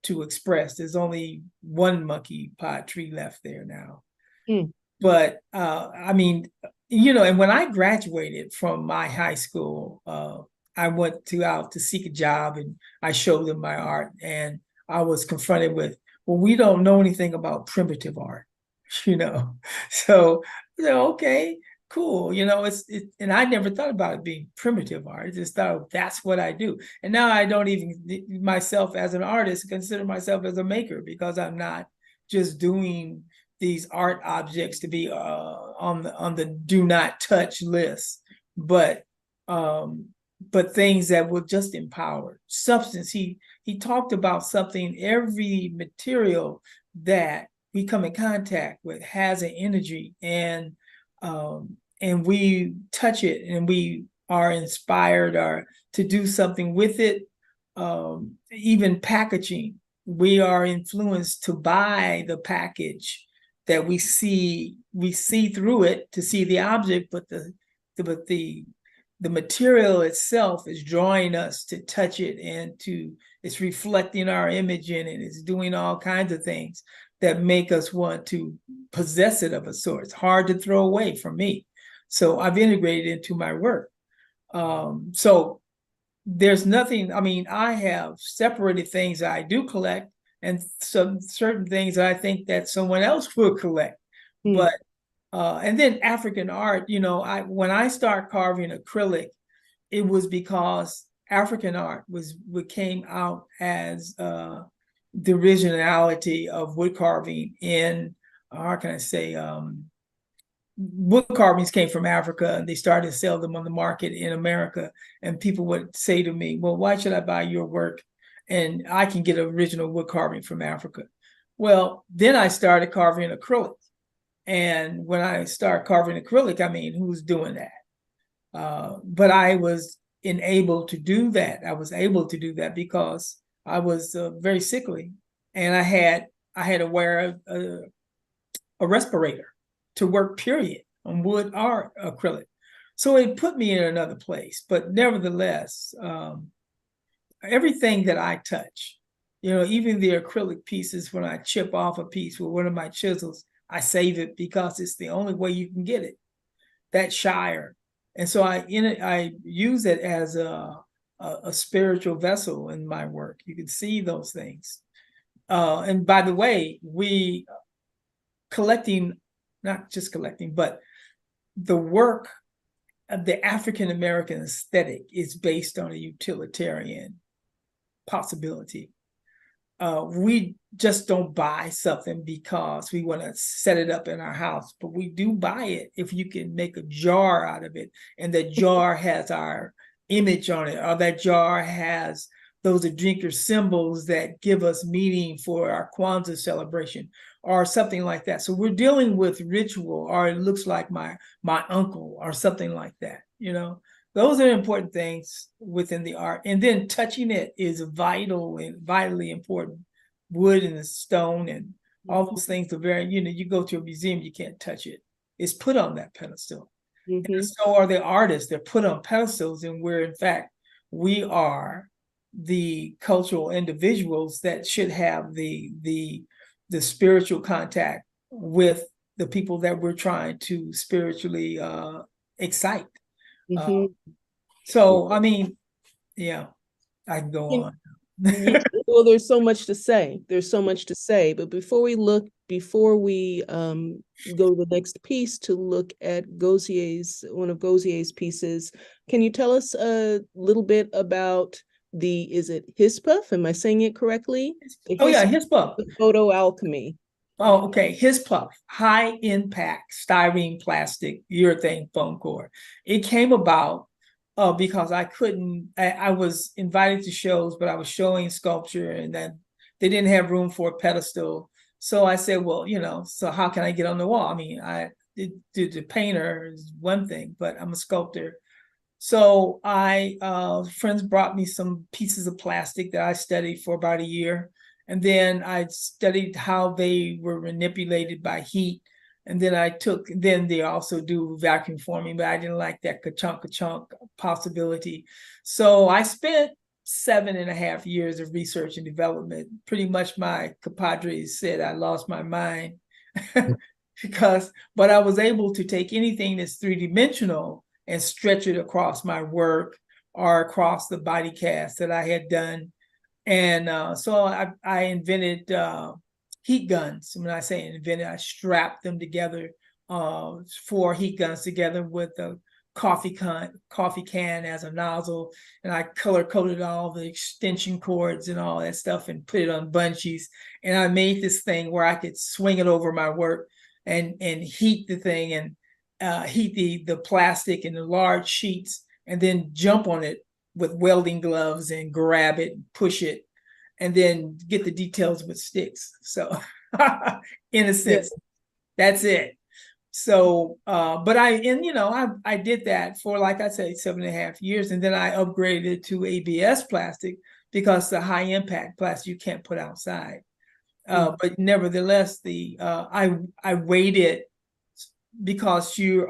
to express. There's only one monkey pod tree left there now. But I mean, you know, and when I graduated from my high school, I went out to seek a job, and I showed them my art, and I was confronted with, well, we don't know anything about primitive art, you know. So, okay, cool, you know, and I never thought about it being primitive art. I just thought that's what I do. And now I don't even myself as an artist consider myself as a maker, because I'm not just doing these art objects to be on the do not touch list, but things that will just empower. Substance. He talked about something. Every material that we come in contact with has an energy, and we touch it, and we are inspired or to do something with it. Even packaging, we are influenced to buy the package that we see through it to see the object, but the material itself is drawing us to touch it, and it's reflecting our image in it. It's doing all kinds of things. that make us want to possess it of a sort. It's hard to throw away for me. So I've integrated it into my work. So there's nothing, I mean, I have separated things that I do collect and some certain things that I think that someone else will collect. But and then African art, you know, when I start carving acrylic, it was because African art was what came out as the originality of wood carving in, how can I say, wood carvings came from Africa, and they started to sell them on the market in America. And people would say to me, well, why should I buy your work? And I can get original wood carving from Africa. Well, then I started carving acrylic. And when I start carving acrylic, I mean, who's doing that? But I was enabled to do that. I was able to do that because I was very sickly, and I had to wear a respirator to work, period, on wood or acrylic. So it put me in another place. But nevertheless, everything that I touch, you know, even the acrylic pieces, when I chip off a piece with one of my chisels, I save it because it's the only way you can get it, that shire. And so I use it as a spiritual vessel in my work. You can see those things. And by the way, we collecting, not just collecting, but the work of the African American aesthetic is based on a utilitarian possibility. We just don't buy something because we want to set it up in our house, but we do buy it if you can make a jar out of it, and the jar has our image on it, or that jar has those drinker symbols that give us meaning for our Kwanzaa celebration or something like that. So we're dealing with ritual, or it looks like my uncle or something like that, you know. Those are important things within the art. And then touching it is vital and vitally important. Wood and the stone and all those things are very, you know, you go to a museum, you can't touch it. It's put on that pedestal. And so are the artists. They're put on pedestals, and where in fact we are the cultural individuals that should have the spiritual contact with the people that we're trying to spiritually excite. So I mean, yeah, I can go on. Well, there's so much to say. There's so much to say. But before we go to the next piece to look at one of Gozie's pieces, can you tell us a little bit about is it HISPUF? Am I saying it correctly? Oh yeah, HISPUF. Photo alchemy. Oh, okay. HISPUF, high impact styrene plastic urethane foam core. It came about because I was invited to shows, but I was showing sculpture, and then they didn't have room for a pedestal. So I said, well, you know, so how can I get on the wall? I mean, the painter is one thing, but I'm a sculptor. So friends brought me some pieces of plastic that I studied for about a year. And then I studied how they were manipulated by heat. And then they also do vacuum forming, but I didn't like that ka-chunk possibility. So I spent 7.5 years of research and development. Pretty much my compadres said I lost my mind but I was able to take anything that's three-dimensional and stretch it across my work or across the body cast that I had done. And so I invented heat guns. When I say invented, I strapped them together, 4 heat guns together with a coffee can as a nozzle, and I color coded all the extension cords and all that stuff and put it on bungees. And I made this thing where I could swing it over my work and heat the thing and heat the plastic in the large sheets, and then jump on it with welding gloves and grab it, push it, and then get the details with sticks. So in a sense, that's it. So, but I did that for, like I said, 7.5 years. And then I upgraded to ABS plastic because the high impact plastic you can't put outside. But nevertheless, I waited because your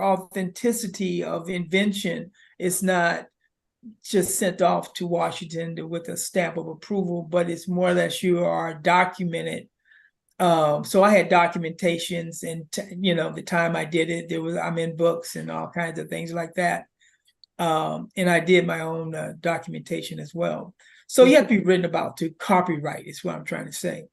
authenticity of invention is not just sent off to Washington with a stamp of approval, but it's more or less you are documented. So I had documentations, and the time I did it, I'm in books and all kinds of things like that. And I did my own documentation as well. So you have to be written about to copyright, is what I'm trying to say.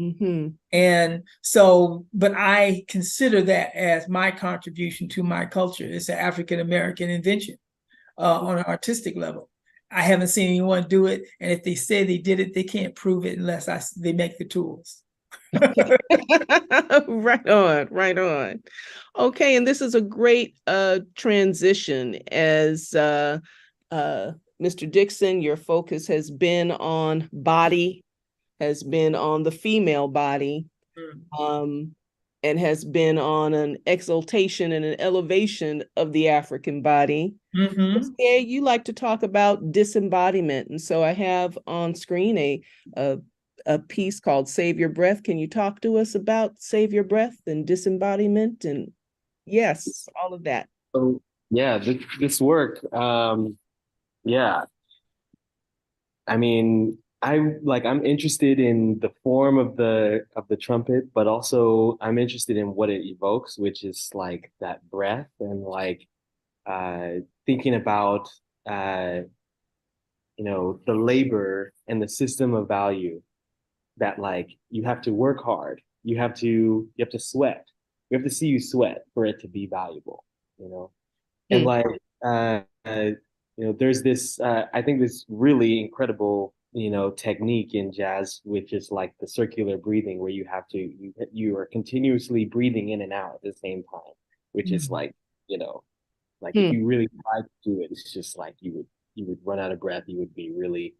Mm-hmm. And so, but I consider that as my contribution to my culture. It's an African American invention on an artistic level. I haven't seen anyone do it, and if they say they did it, they can't prove it unless they make the tools. Right on, right on. Okay, and this is a great transition as Mr. Dickson, your focus has been on body, has been on the female body, and has been on an exaltation and an elevation of the African body. Mm-hmm. Yeah, you like to talk about disembodiment, and so I have on screen a piece called Save Your Breath. Can you talk to us about Save Your Breath and disembodiment? And yes, all of that. So yeah, this work, yeah. I mean, I'm interested in the form of the trumpet, but also I'm interested in what it evokes, which is like that breath and like thinking about the labor and the system of value that like you have to work hard, you have to sweat, we have to see you sweat for it to be valuable, you know. And like there's this I think this really incredible technique in jazz, which is like the circular breathing, where you are continuously breathing in and out at the same time, which is like like if you really try to do it, it's just like you would run out of breath. You would be really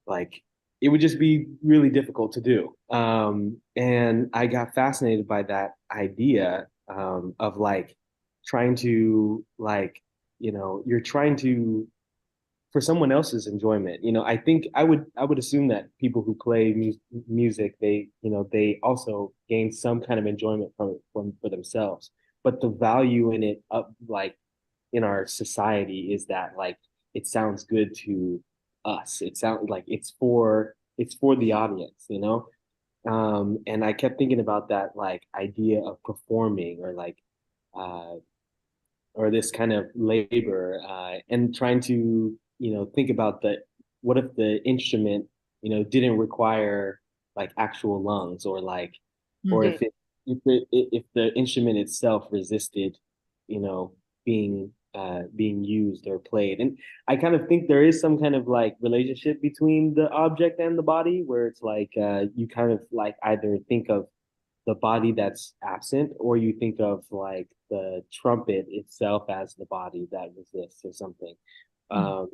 like it would just be really difficult to do. And I got fascinated by that idea of like trying to you're trying to for someone else's enjoyment. I think I would assume that people who play music, they also gain some kind of enjoyment from it for themselves. But the value in it up like in our society is that like it sounds good to us. It sounds like it's for the audience. And I kept thinking about that like idea of performing or like uh or this kind of labor and trying to think about what if the instrument didn't require like actual lungs, or like or Mm-hmm. if the instrument itself resisted being being used or played. And I kind of think there is some kind of like relationship between the object and the body, where it's like you kind of like either think of the body that's absent, or you think of like the trumpet itself as the body that resists or something. Um,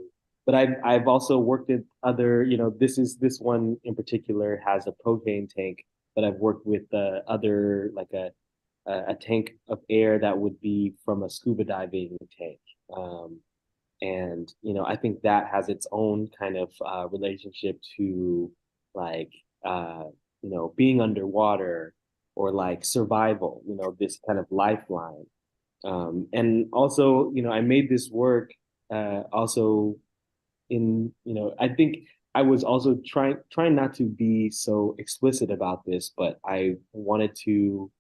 but I've also worked with other, this one in particular has a propane tank, but I've worked with other like a tank of air that would be from a scuba diving tank. And I think that has its own kind of relationship to like being underwater, or like survival, this kind of lifeline. And also, I made this work also I think I was also trying not to be so explicit about this, but I wanted to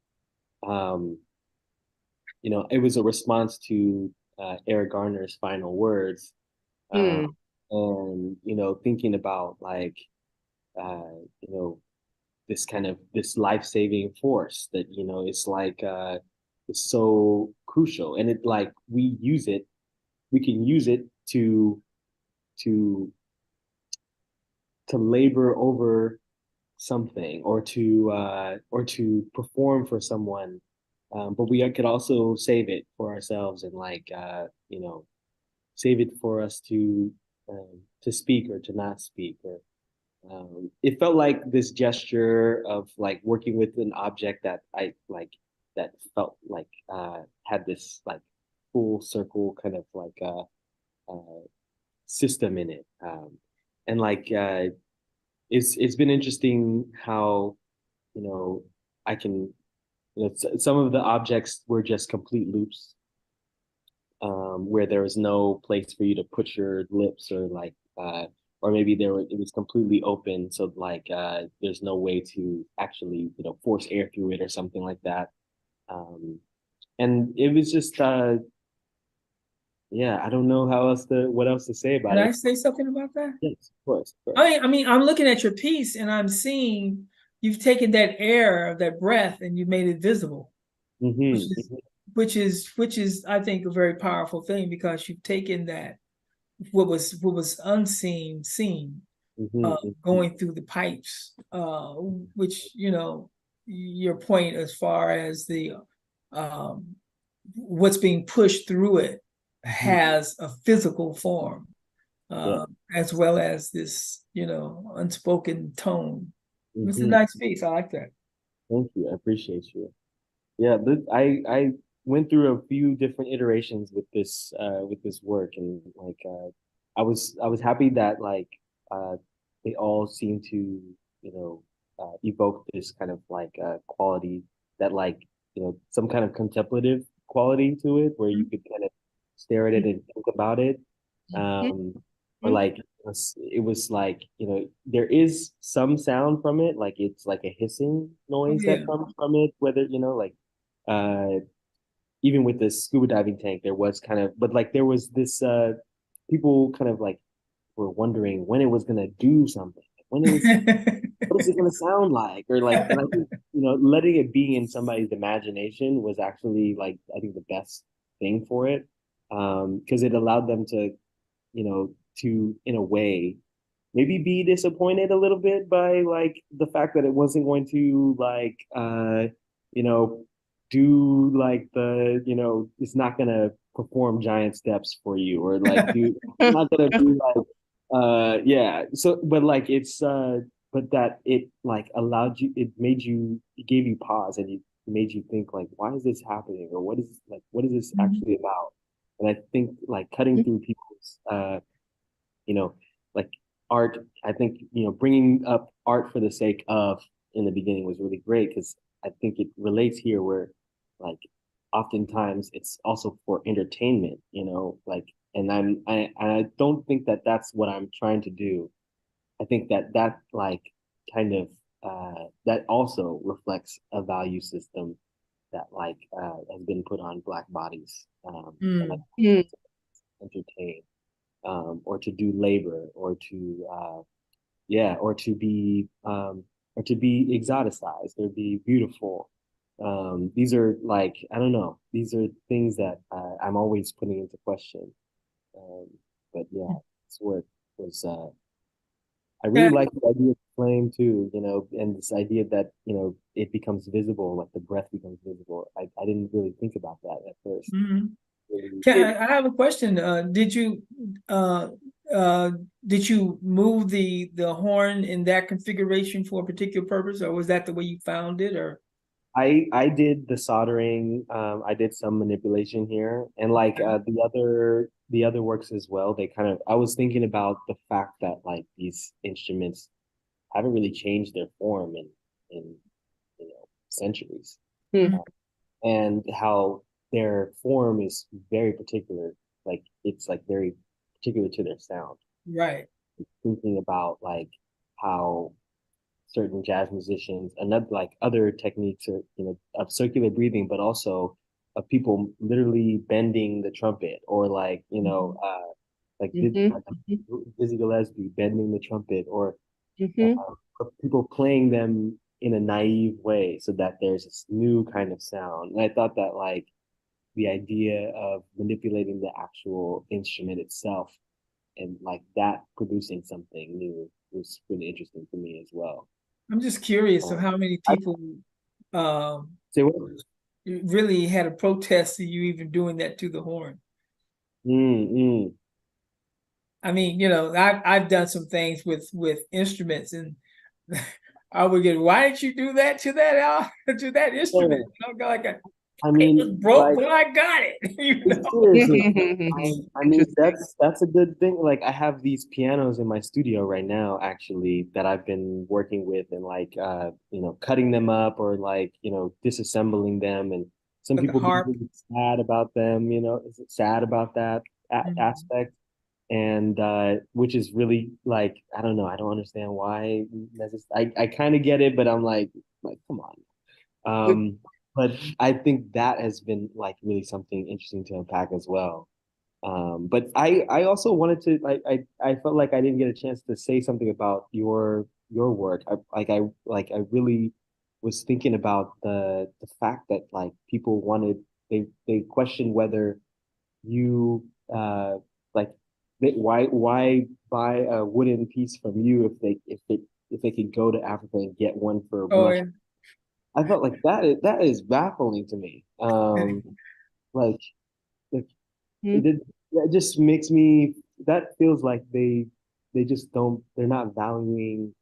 um, it was a response to Eric Garner's final words, and thinking about like uh, you know, this life-saving force that is like is so crucial, and it like we can use it to labor over something, or to perform for someone, but we could also save it for ourselves, and like save it for us to speak or to not speak. Or it felt like this gesture of like working with an object that I like, that felt like had this like full circle kind of like system in it. And like it's been interesting how you know I can some of the objects were just complete loops, where there was no place for you to put your lips, or like or maybe it was completely open, so like there's no way to actually, you know, force air through it or something like that. Um, and it was just yeah, I don't know what else to say about Can I it. say something about that? Yes, of course, of course. I mean, I'm looking at your piece and I'm seeing you've taken that air, that breath, and you made it visible, which Mm-hmm, is which is I think a very powerful thing, because you've taken that what was unseen seen, mm-hmm, mm-hmm. going through the pipes, which, you know, your point as far as the um, what's being pushed through it Mm-hmm. has a physical form, Yeah. as well as this, you know, unspoken tone. It's a Mm-hmm. nice piece. I like that. Thank you. I appreciate you. Yeah, I went through a few different iterations with this work, and like I was happy that like they all seem to, you know, evoke this kind of like quality, that like, you know, some kind of contemplative quality to it, where you could kind of stare at it and think about it. um or like it was like, you know, there is some sound from it, like it's like a hissing Oh noise yeah. that comes from it, whether, you know, like uh even with this scuba diving tank, there was kind of, but like there was this people kind of like were wondering when it was gonna do something, when it was, what is it gonna sound like, or like, and I think, you know, letting it be in somebody's imagination was actually like, I think the best thing for it, because it allowed them to, you know, to, in a way, maybe be disappointed a little bit by like the fact that it wasn't going to like you know, do like the, you know, it's not gonna perform giant steps for you, or like do, it's not gonna do like yeah, so but like it's but that it like allowed you, it made you, it gave you pause, and it made you think like, why is this happening, or what is, like, what is this actually about? And I think like cutting through people's you know, like art, I think, you know, bringing up art for the sake of in the beginning was really great, because I think it relates here where like oftentimes it's also for entertainment, you know, like, and I don't think that that's what I'm trying to do. I think that that like kind of that also reflects a value system that like has been put on Black bodies, and I Mm. entertain, or to do labor, or to yeah, or to be exoticized, or be beautiful. These are like, I don't know, these are things that I'm always putting into question. Um, but yeah, this work was I really Yeah, like the idea of flame too, you know, and this idea that, you know, it becomes visible, like the breath becomes visible. I didn't really think about that at first. mhm. Really, I have a question. Uh did you move the horn in that configuration for a particular purpose, or was that the way you found it? Or I did the soldering. I did some manipulation here, and like the other works as well. They kind of, I was thinking about the fact that like these instruments haven't really changed their form in, you know, centuries, Mhm. and how their form is very particular. Like it's like very particular to their sound. right. Thinking about like how certain jazz musicians, another like other techniques are, you know, of circular breathing, but also of people literally bending the trumpet, or like, you know, like Mhm. Mhm. Dizzy Gillespie bending the trumpet, Mhm. or people playing them in a naive way, so that there's this new kind of sound. And I thought that like the idea of manipulating the actual instrument itself, and like that producing something new, was really interesting to me as well. I'm just curious of Um, how many I people um say what? really had a protest to you even doing that to the horn. Mm, mm. I mean, you know, I've done some things with instruments, and I would get, why did you do that to that to that instrument? Yeah, You know, like I it was mean, broke, like, but I got it. You know. seriously, I mean, Interesting. that's a good thing. Like, I have these pianos in my studio right now, actually, that I've been working with, and like, you know, cutting them up, or like, you know, disassembling them, and some Like a people be harp. really sad about them, is it sad about that Mhm. aspect? And which is really like, I don't know, I don't understand why. I kind of get it, but I'm like, come on. But I think that has been like really something interesting to unpack as well. But I also wanted to I felt like I didn't get a chance to say something about your work. I really was thinking about the fact that like people wanted they questioned whether you like why buy a wooden piece from you if they could go to Africa and get one for Oh, much. yeah. I felt like that is baffling to me. Like like Mhm. that just makes me that feels like they just don't they're not valuing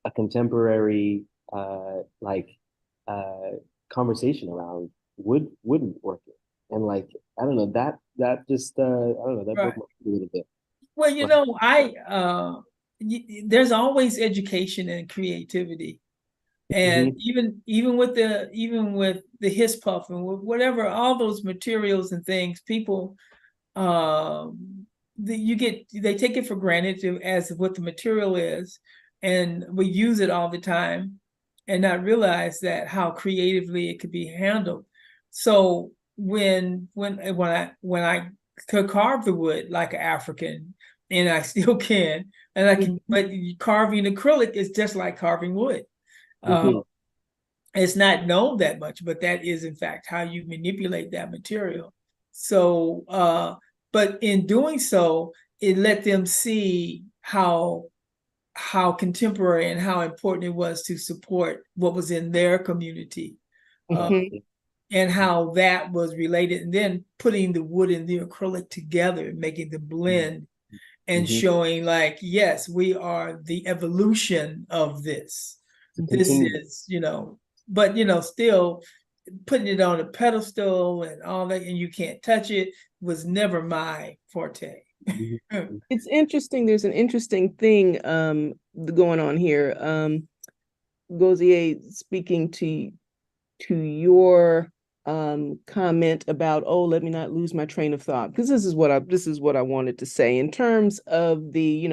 a contemporary like uh conversation around woodworking. And like I don't know that just I don't know that broke Right. my heart a little bit. Well, But there's always education and creativity. And mhm, even with the his puff and whatever, all those materials and things, people they take it for granted as what the material is, and we use it all the time and not realize that how creatively it could be handled. So when I could carve the wood like an African, and I still can, and I can, but carving acrylic is just like carving wood. Uh, mhm, it's not known that much, but that is in fact how you manipulate that material. So, but in doing so, it let them see how contemporary and how important it was to support what was in their community, uh, Mhm. and how that was related, and then putting the wood and the acrylic together, making the blend, and mhm. showing like, yes, we are the evolution of this. To This continue. is, but still putting it on a pedestal and all that, and you can't touch it, was never my forte. Mhm, It's interesting. There's an interesting thing going on here. Gozie, speaking to your comment about, oh, let me not lose my train of thought, because this is what I wanted to say in terms of the,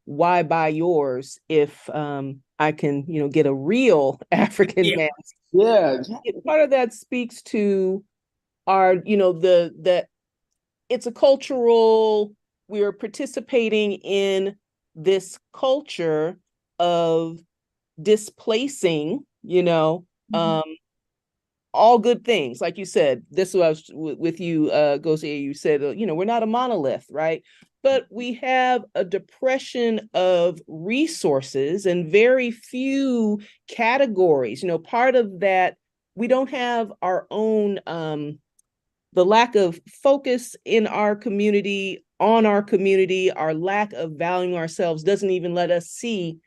why buy yours if I can, get a real African Yeah. mask. yeah. Part of that speaks to our, the it's a cultural, we're participating in this culture of displacing, Mhm. all good things. Like you said, this was with you, Gozie, you said, we're not a monolith, right? But we have a depression of resources and very few categories. Part of that, we don't have our own, the lack of focus in our community, on our community, our lack of valuing ourselves doesn't even let us see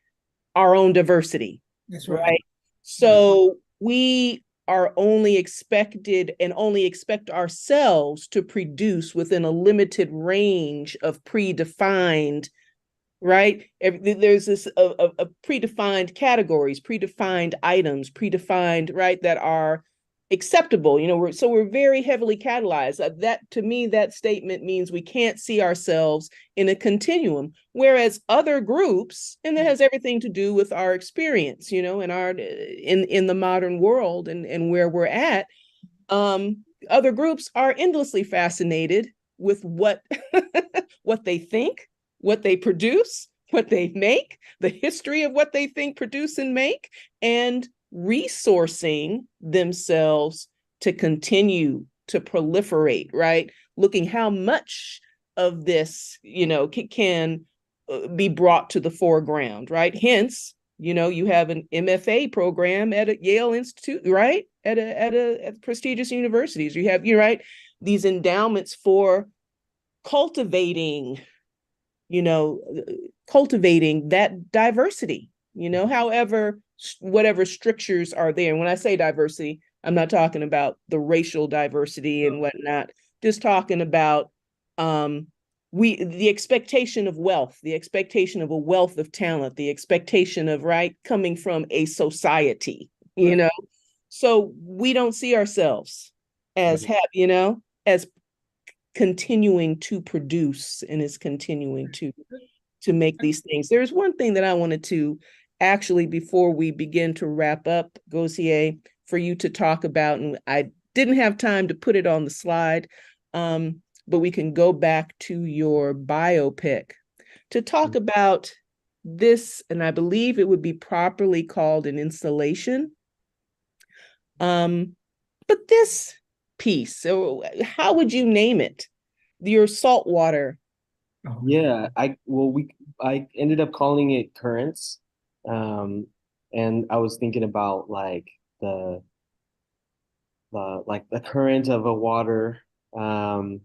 our own diversity, That's right. right? So we are only expected and only expect ourselves to produce within a limited range of predefined, right? There's this a predefined categories, predefined items, predefined, right, that are acceptable. We're very heavily catalyzed. That, to me, that statement means we can't see ourselves in a continuum, whereas other groups, and that has everything to do with our experience, in our in the modern world and where we're at. Other groups are endlessly fascinated with what what they think, what they produce, what they make, the history of what they think, produce, and make, and resourcing themselves to continue to proliferate, right? Looking how much of this, can be brought to the foreground, right? Hence, you have an MFA program at a Yale Institute, right? At prestigious universities. You have, right, these endowments for cultivating, you know, cultivating that diversity, however, whatever strictures are there. And when I say diversity, I'm not talking about the racial diversity and whatnot, just talking about the expectation of wealth, the expectation of a wealth of talent, the expectation of, right, coming from a society, Right. so we don't see ourselves as as continuing to produce and is continuing to make these things. There's one thing that I wanted to actually, before we begin to wrap up, Gozie, for you to talk about, and I didn't have time to put it on the slide, but we can go back to your biopic to talk about this, and I believe it would be properly called an installation. But this piece, so how would you name it? Your saltwater. Yeah, I ended up calling it Currents. And I was thinking about like the current of a water, of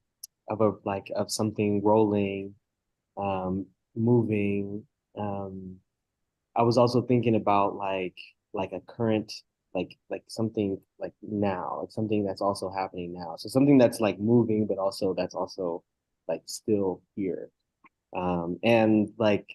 something rolling, moving. I was also thinking about like a current, like something like now, like something that's also happening now. So something that's like moving, but also that's also like still here. And like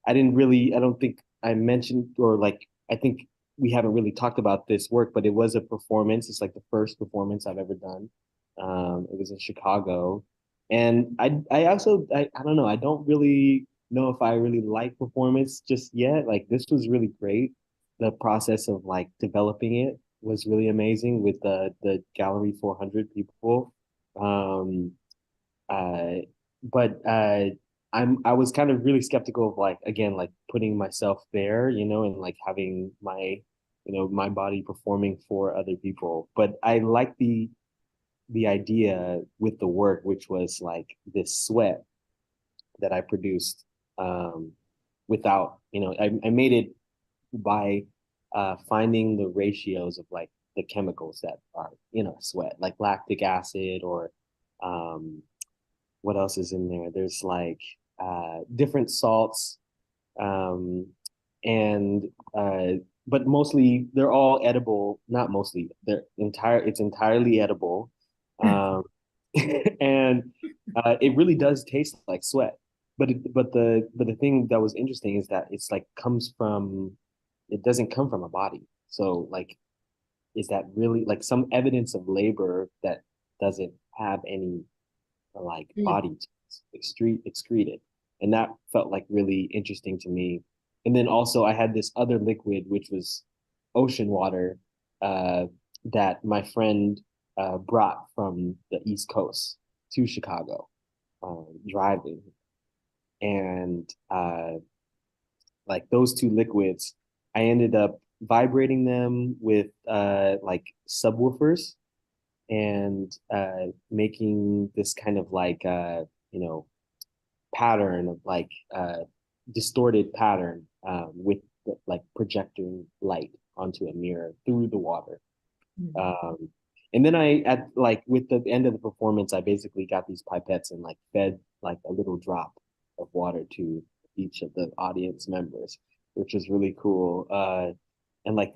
I don't think I mentioned, or like I think we haven't really talked about this work, but it was a performance. It's like the first performance I've ever done. It was in Chicago. And I don't know, I don't really know if I really like performance just yet. Like this was really great. The process of like developing it was really amazing with the gallery 400 people. Um, uh, but I was kind of really skeptical of like again like putting myself there, and like having my body performing for other people. But I like the idea with the work, which was like this sweat that I produced without, I made it by finding the ratios of like the chemicals that are sweat, like lactic acid or um, what else is in there? There's like different salts, um, and but mostly they're all edible. Not mostly, it's entirely edible, um, and it really does taste like sweat. But the thing that was interesting is that it's like it doesn't come from a body. So like, is that really like some evidence of labor that doesn't have any like body excreted, and that felt like really interesting to me. And then also I had this other liquid which was ocean water, uh, that my friend brought from the East Coast to Chicago, driving, and like those two liquids, I ended up vibrating them with like subwoofers and making this kind of like you know pattern of like distorted pattern, with like projecting light onto a mirror through the water. Um, and then I at like with the end of the performance, I basically got these pipettes and like fed like a little drop of water to each of the audience members, which was really cool. And like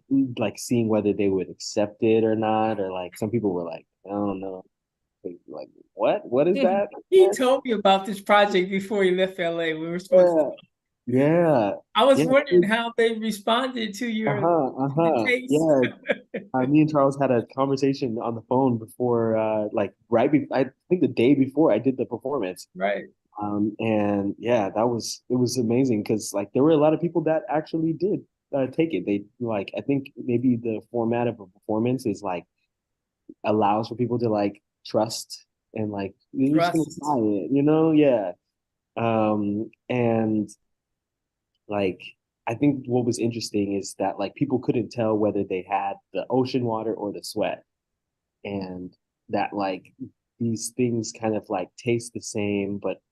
seeing whether they would accept it or not, or like some people were like, I don't know, like what is that? He told me about this project before he left LA. We were supposed to. Yeah, I was yeah, wondering how they responded to your taste. yeah. Me and Charles had a conversation on the phone before, I think the day before I did the performance. Right. And yeah, it was amazing because like there were a lot of people that actually did take it. They like, I think maybe the format of a performance is like allows for people to like trust and like you're just gonna Trust. try it, Yeah. And like I think what was interesting is that like people couldn't tell whether they had the ocean water or the sweat, and that like these things kind of like taste the same, but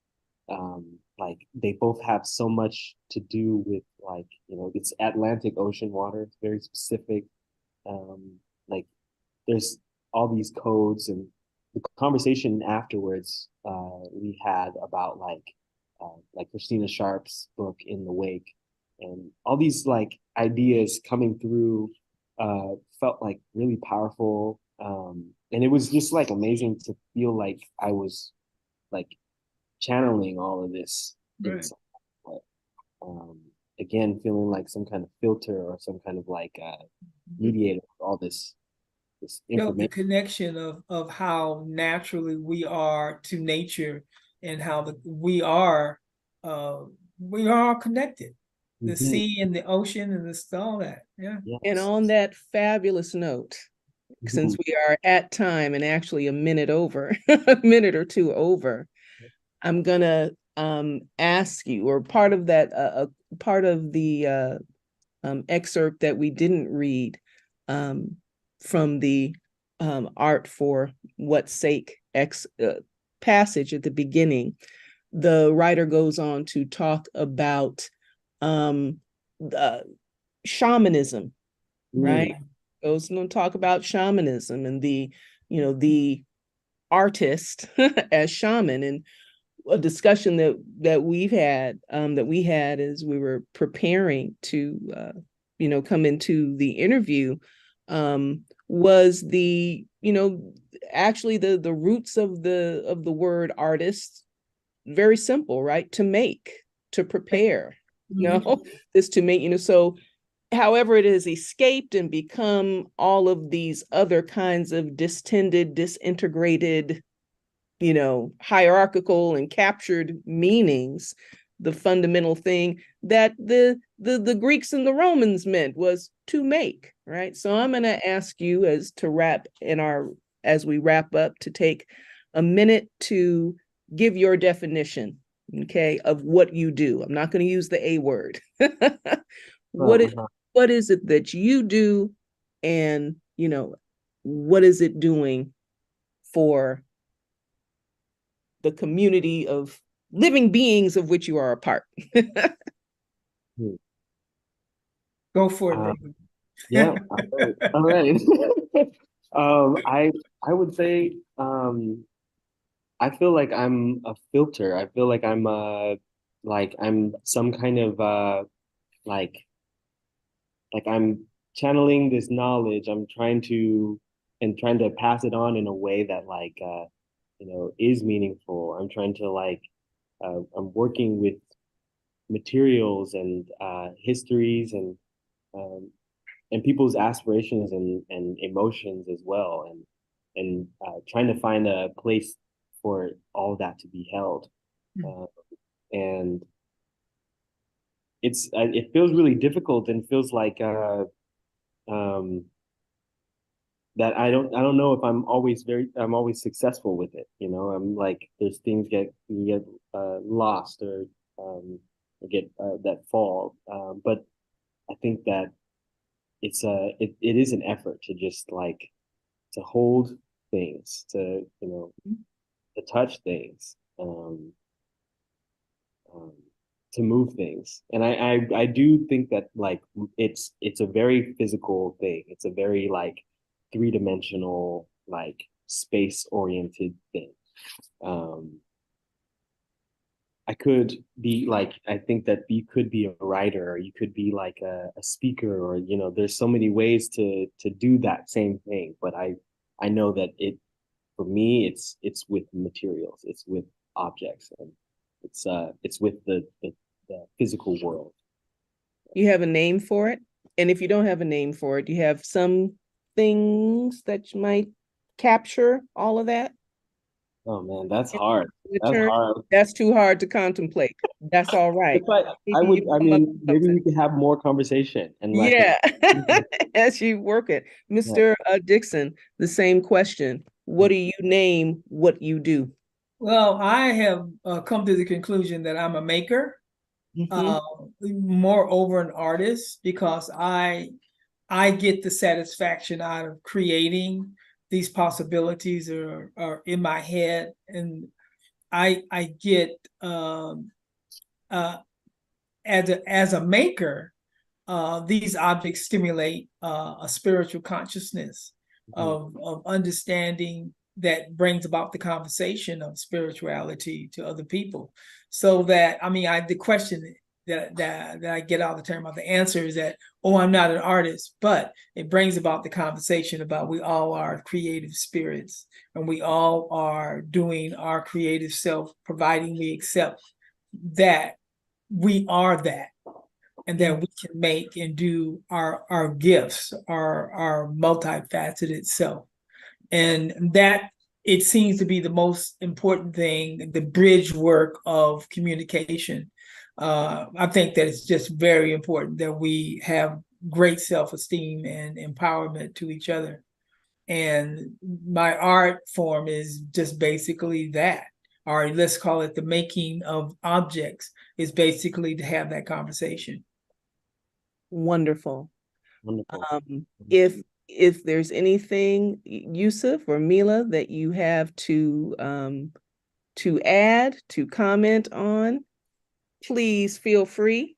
like they both have so much to do with like it's Atlantic Ocean water. It's very specific. Like there's all these codes, and the conversation afterwards we had about like Christina Sharp's book In the Wake, and all these like ideas coming through felt like really powerful, and it was just like amazing to feel like I was like channeling all of this in Right. some way. Um, Again, feeling like some kind of filter or some kind of like mediator for all this this felt the information. connection of how naturally we are to nature, and how we are all connected. The Mhm. sea and the ocean and all that. Yeah. And Yes. on that fabulous note, since Mhm. we are at time and actually a minute over, a minute or two over, I'm gonna ask you, or part of that, part of the excerpt that we didn't read from the Art for What Sake passage at the beginning, the writer goes on to talk about shamanism, right? Goes on to talk about shamanism and the artist as shaman. And a discussion that we had as we were preparing to come into the interview was actually the roots of the word artist. Very simple, right? To make, to prepare, this to make, so however it has escaped and become all of these other kinds of distended, disintegrated, hierarchical and captured meanings, the fundamental thing that the Greeks and the Romans meant was to make, right? So I'm going to ask you as we wrap up, to take a minute to give your definition, okay, of what you do. I'm not going to use the A word. What is it that you do, and what is it doing for the community of living beings of which you are a part? Go for it, Uh, baby. yeah. All right. I would say I feel like I'm a filter. I feel like I'm some kind of like I'm channeling this knowledge. I'm trying to pass it on in a way that is meaningful. I'm trying to I'm working with materials and histories and people's aspirations and emotions as well, and trying to find a place for all that to be held. And it feels really difficult, and feels like um, that I don't know if I'm always successful with it. I'm like, there's things get lost, or get that fall. But I think that it is an effort to just to hold things, to touch things, um, to move things. And I do think that it's a very physical thing. It's a very three-dimensional, space oriented thing. Um, I think that you could be a writer, or you could be like a speaker, or there's so many ways to do that same thing. But I know that for me it's with materials, it's with objects, and it's with the physical world. You have a name for it? And if you don't have a name for it, you have some things that you might capture all of that? Oh man, that's hard. The That's term, hard. that's too hard to contemplate. That's all right. It's like Maybe you come up with maybe something. we could have more conversation and Yeah, as you work it. Yeah. Mr. Dickson, the same question. What do you name what you do? Well, I have come to the conclusion that I'm a maker, Mhm. moreover an artist, because I get the satisfaction out of creating. These possibilities are in my head, and I get as a maker, these objects stimulate a spiritual consciousness of understanding that brings about the conversation of spirituality to other people. So that, I mean, the question that I get all the time about, the answer is that, oh, I'm not an artist, but it brings about the conversation about we all are creative spirits, and we all are doing our creative self, providing we accept that we are that. and that we can make and do our gifts, our multifaceted self. And that, it seems to be the most important thing, the bridge work of communication. I think that it's just very important that we have great self-esteem and empowerment to each other. And my art form is just basically that, or let's call it the making of objects, is basically to have that conversation. Wonderful. Wonderful. If there's anything, Yusuf or Mila, that you have to add, to comment on, please feel free.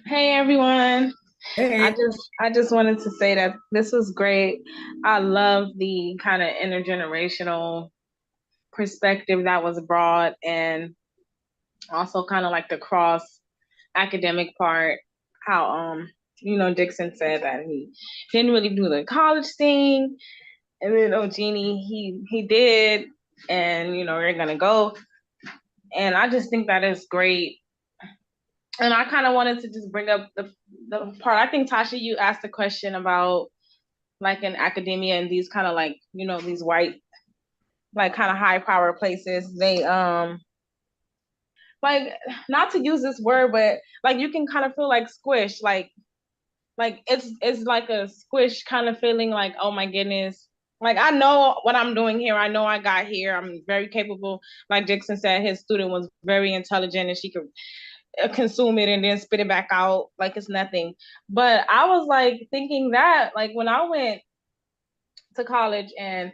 Hey everyone. Hey, I just wanted to say that this was great. I love the kind of intergenerational perspective that was brought, and also kind of like the cross academic part, how Dickson said that he didn't really do the college thing, and then Ojini he did, and we're gonna go. And I just think that is great. And I kind of wanted to just bring up the part. I think, Tasha, you asked a question about like in academia and these kind of like, these white, like kind of high power places. They like, not to use this word, but like you can kind of feel like squish, like it's like a squish kind of feeling, like, oh my goodness. Like, I know what I'm doing here. I know I got here. I'm very capable. Like Dickson said, his student was very intelligent and she could consume it and then spit it back out like it's nothing. But I was like thinking that, like, when I went to college, and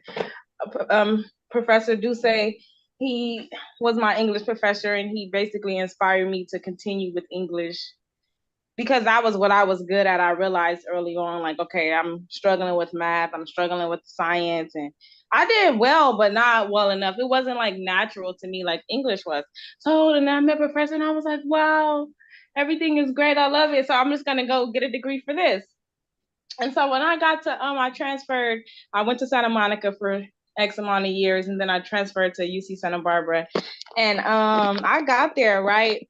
Professor Duce, he was my English professor, and he basically inspired me to continue with English because that was what I was good at. I realized early on, like, okay, I'm struggling with math, I'm struggling with science, and I did well, but not well enough. It wasn't like natural to me like English was. So then I met Professor, and I was like, wow, everything is great. I love it. So I'm just gonna go get a degree for this. And so when I got to, I transferred. I went to Santa Monica for X amount of years, and then I transferred to UC Santa Barbara. And I got there, right?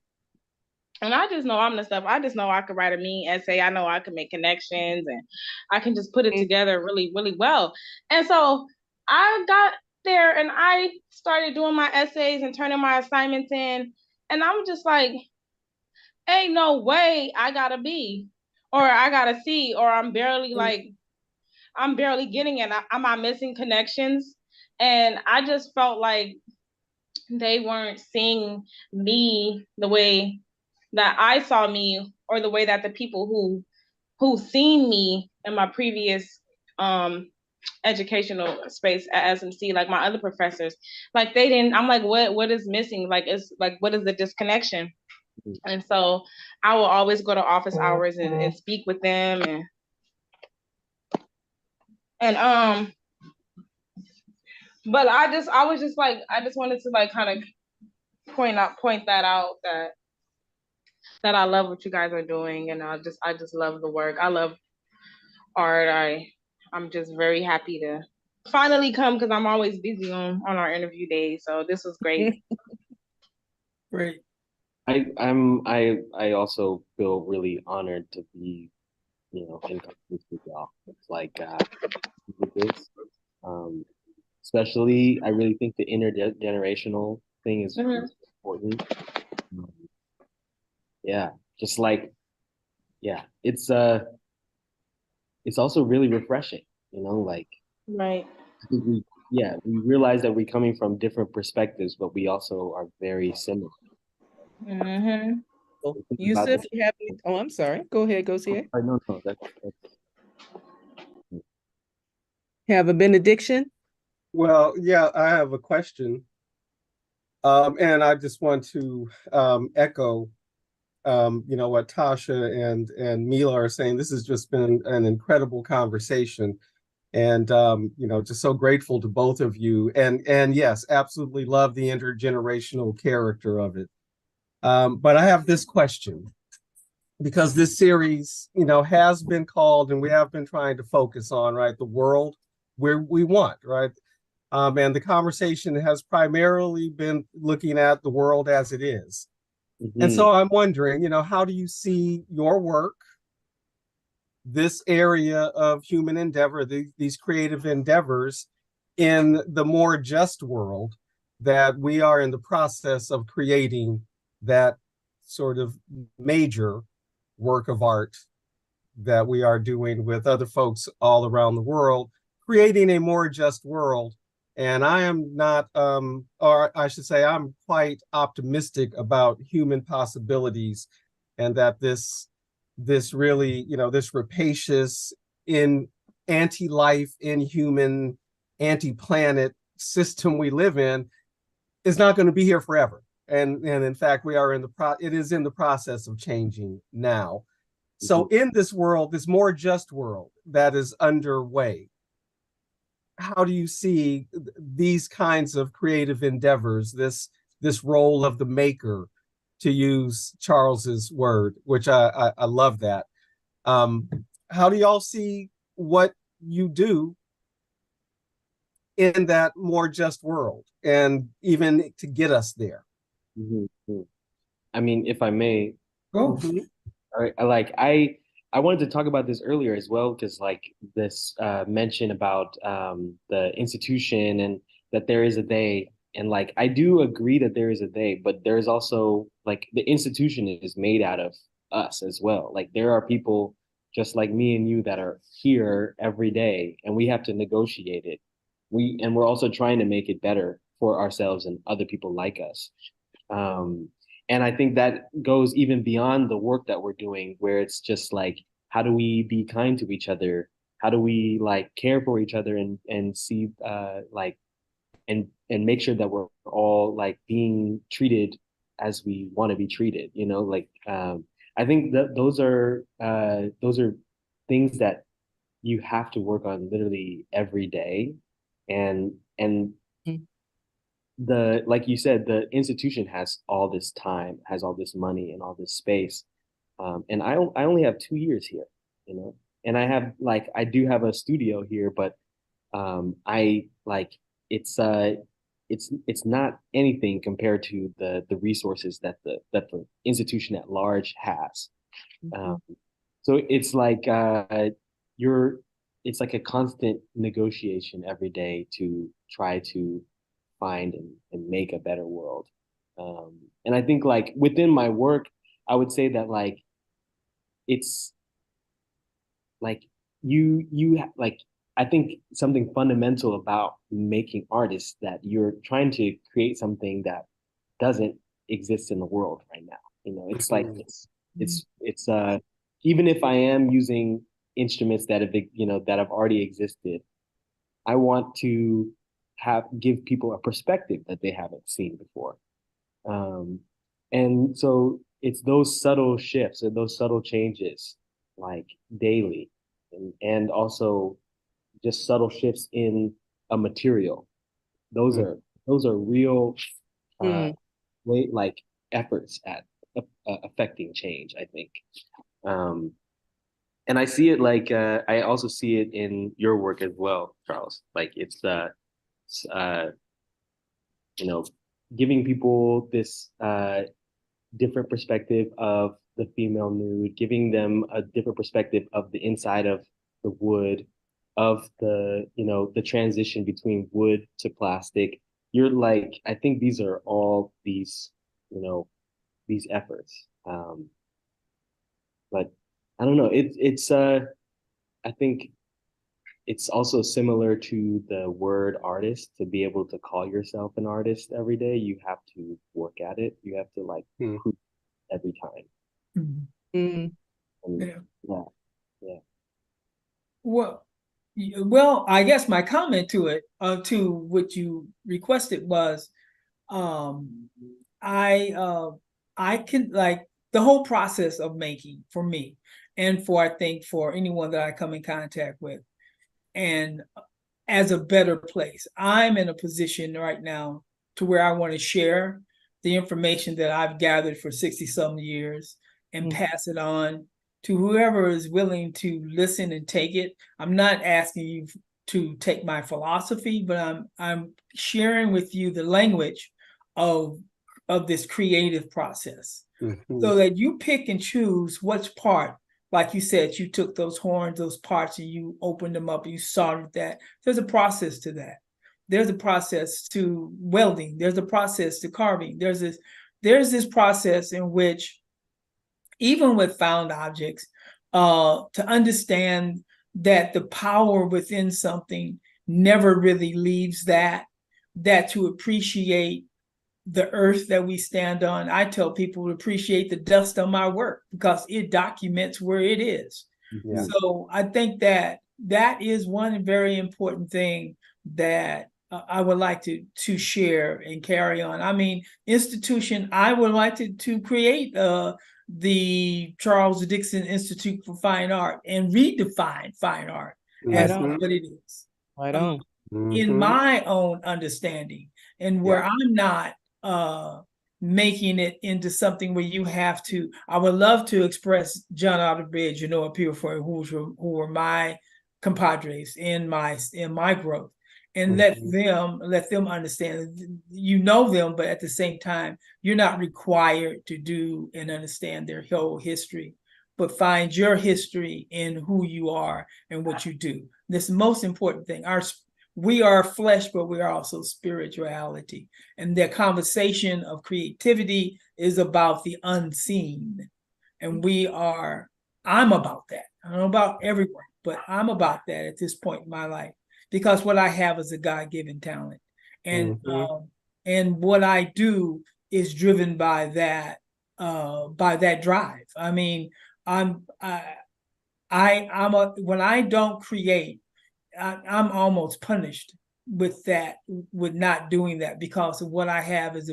And I just know I'm the stuff. I just know I could write a mean essay. I know I can make connections, and I can just put it together really, really well. And so I got there and I started doing my essays and turning my assignments in. And I'm just like, ain't no way I got a B or I got a C, or I'm barely getting it. Am I missing connections? And I just felt like they weren't seeing me the way that I saw me, or the way that the people who seen me in my previous educational space at SMC, like my other professors, like they didn't. I'm like, what is missing? Like, it's like, what is the disconnection? And so I will always go to office hours and speak with them, and but I was just like, I just wanted to like kind of point that out, that I love what you guys are doing, and I just love the work. I love art. I'm just very happy to finally come, because I'm always busy on our interview days. So this was great. great. I also feel really honored to be, in company with y'all. It's like with this. Especially, I really think the intergenerational thing is important. Yeah, just like, yeah, it's also really refreshing, like, Right. I think we realize that we're coming from different perspectives, but we also are very similar. Mm-hmm. Well, Yusuf, you have any? Oh, I'm sorry. Go ahead, Gozie. No, that's Have a benediction? Well, yeah, I have a question. And I just want to echo what Tasha and Mila are saying. This has just been an incredible conversation. And just so grateful to both of you. And yes, absolutely love the intergenerational character of it. But I have this question, because this series, has been called, and we have been trying to focus on, right, the world where we want, right? And the conversation has primarily been looking at the world as it is. And Mhm. so I'm wondering, how do you see your work, this area of human endeavor, these creative endeavors, in the more just world that we are in the process of creating, that sort of major work of art that we are doing with other folks all around the world, creating a more just world. And I am not, or I should say, I'm quite optimistic about human possibilities, and that this really, this rapacious, in anti-life, inhuman, anti-planet system we live in is not going to be here forever. And in fact, we are it is in the process of changing now. So in this world, this more just world that is underway, how do you see these kinds of creative endeavors, this role of the maker, to use Charles's word, which I love that. How do y'all see what you do in that more just world, and even to get us there? Mhm. I mean, if I may, Go. all right, I wanted to talk about this earlier as well, because like this mention about the institution and that there is a they, and like I do agree that there is a they, but there's also like the institution is made out of us as well. Like there are people just like me and you that are here every day, and we have to negotiate it. We're also trying to make it better for ourselves and other people like us. Um, and I think that goes even beyond the work that we're doing, where it's just like, how do we be kind to each other? How do we like care for each other and see like and make sure that we're all like being treated as we want to be treated, like I think that those are things that you have to work on literally every day. And the like you said, the institution has all this time, has all this money and all this space, and I only have 2 years here, and I do have a studio here, but I like it's not anything compared to the resources that the institution at large has. Um, so you're it's like a constant negotiation every day to try to find and make a better world. And I think like within my work, I would say that like it's like like I think something fundamental about making art is that you're trying to create something that doesn't exist in the world right now. It's like it's even if I am using instruments that have already existed, I want to give people a perspective that they haven't seen before. Um, and so it's those subtle shifts and those subtle changes, like daily, and also just subtle shifts in a material. Those are those are real, way like efforts at affecting change, I think. Um, and I see it like I also see it in your work as well, Charles. Like it's, you know, giving people this different perspective of the female nude, giving them a different perspective of the inside of the wood, of the transition between wood to plastic. You're like, I think these are all you know, these efforts. But I don't know. I think it's also similar to the word artist. To be able to call yourself an artist every day, you have to work at it. You have to like prove every time. Mhm. And Yeah. yeah. Well, I guess my comment to what you requested was, um, I uh, I can like the whole process of making for me, and for I think for anyone that I come in contact with, and as a better place. I'm in a position right now to where I want to share the information that I've gathered for 60 some years and pass it on to whoever is willing to listen and take it. I'm not asking you to take my philosophy, but I'm sharing with you the language of this creative process, so that you pick and choose which part. Like you said, you took those horns, those parts, and you opened them up, and you soldered that. There's a process to that. There's a process to welding. There's a process to carving. There's this process in which, even with found objects, to understand that the power within something never really leaves that to appreciate the earth that we stand on. I tell people to appreciate the dust on my work because it documents where it is. Yeah. So I think that is one very important thing that I would like to share and carry on. I mean, institution, I would like to create the Charles Dickson Institute for Fine Art and redefine fine art as what it is. Right on. In my own understanding, and where I'm not making it into something where you have to. I would love to express John Outerbridge, up here for who were my compadres in my growth, and let them understand. You know them, but at the same time, you're not required to do and understand their whole history, but find your history in who you are and what you do. This is the most important thing. We are flesh, but we are also spirituality. And the conversation of creativity is about the unseen. And I'm about that. I don't know about everyone, but I'm about that at this point in my life, because what I have is a God-given talent. And and what I do is driven by that drive. I mean, when I don't create, I'm almost punished with not doing that, because of what I have is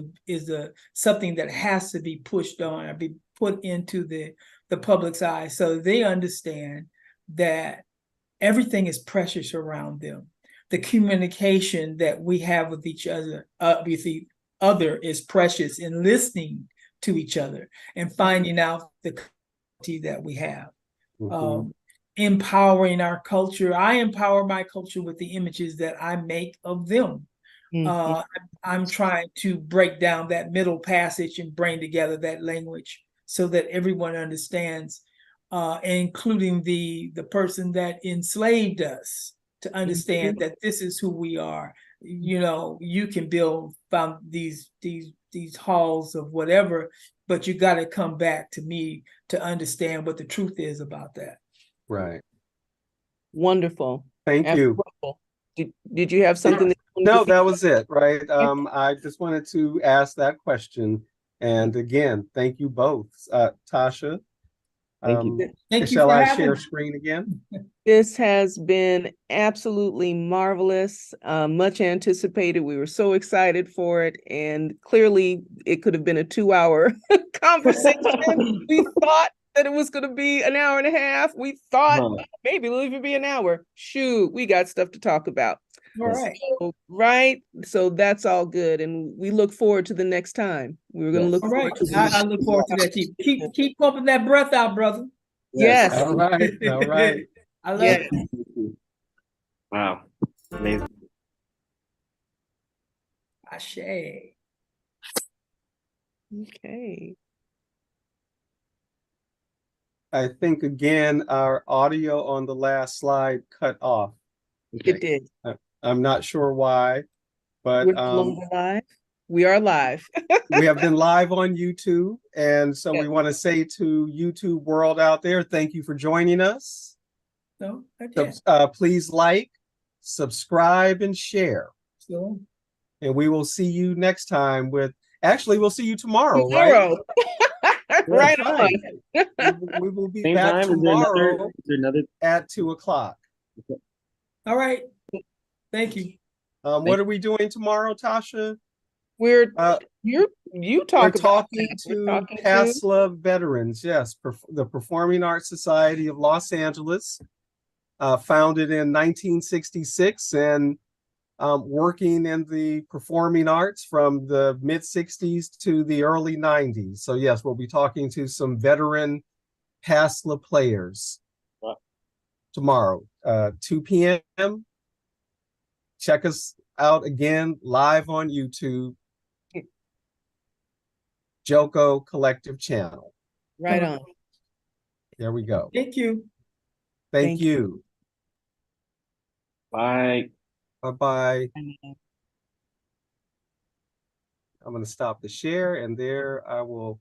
something that has to be pushed on or be put into the public's eye, so they understand that everything is precious around them. The communication that we have with each other, with the other, is precious in listening to each other and finding out the quality that we have. Empowering our culture. I empower my culture with the images that I make of them. I'm trying to break down that middle passage and bring together that language so that everyone understands, including the person that enslaved us, to understand that this is who we are. You can build these halls of whatever, but you got to come back to me to understand what the truth is about that. Right. Wonderful. Thank you. Did you have something? No, that was it, right? I just wanted to ask that question. And again, thank you both. Tasha, thank you. Thank you. Shall I share screen again? This has been absolutely marvelous, much anticipated. We were so excited for it, and clearly it could have been a 2-hour conversation. We thought that it was going to be an hour and a half. We thought maybe it'll even be an hour. Shoot, we got stuff to talk about. All right. So that's all good, and we look forward to the next time. We were going to look forward to I look forward to that. Keep pumping that breath out, brother. Yes. All right. I love it. Wow. Amazing. Ashe. Okay. I think again our audio on the last slide cut off. It did. I'm not sure why, but we're no longer live. We are live. We have been live on YouTube, and so we want to say to YouTube world out there, thank you for joining us. No, please like, subscribe, and share. Sure. And we will see you next time we'll see you tomorrow. Right? Right on. We will be Same back time. tomorrow Another... at 2:00. All right. Thank you. What are we doing tomorrow, Tasha? You talk. We're talking to CASLA veterans. Yes, the Performing Arts Society of Los Angeles, founded in 1966 and working in the performing arts from the mid-60s to the early 90s. So yes, we'll be talking to some veteran CASLA players tomorrow, 2 p.m. check us out again live on YouTube, Joko Collective Channel. Right on. There we go. Thank you. Thank Thank you. you. Bye. Bye-bye. I'm going to stop the share, and there I will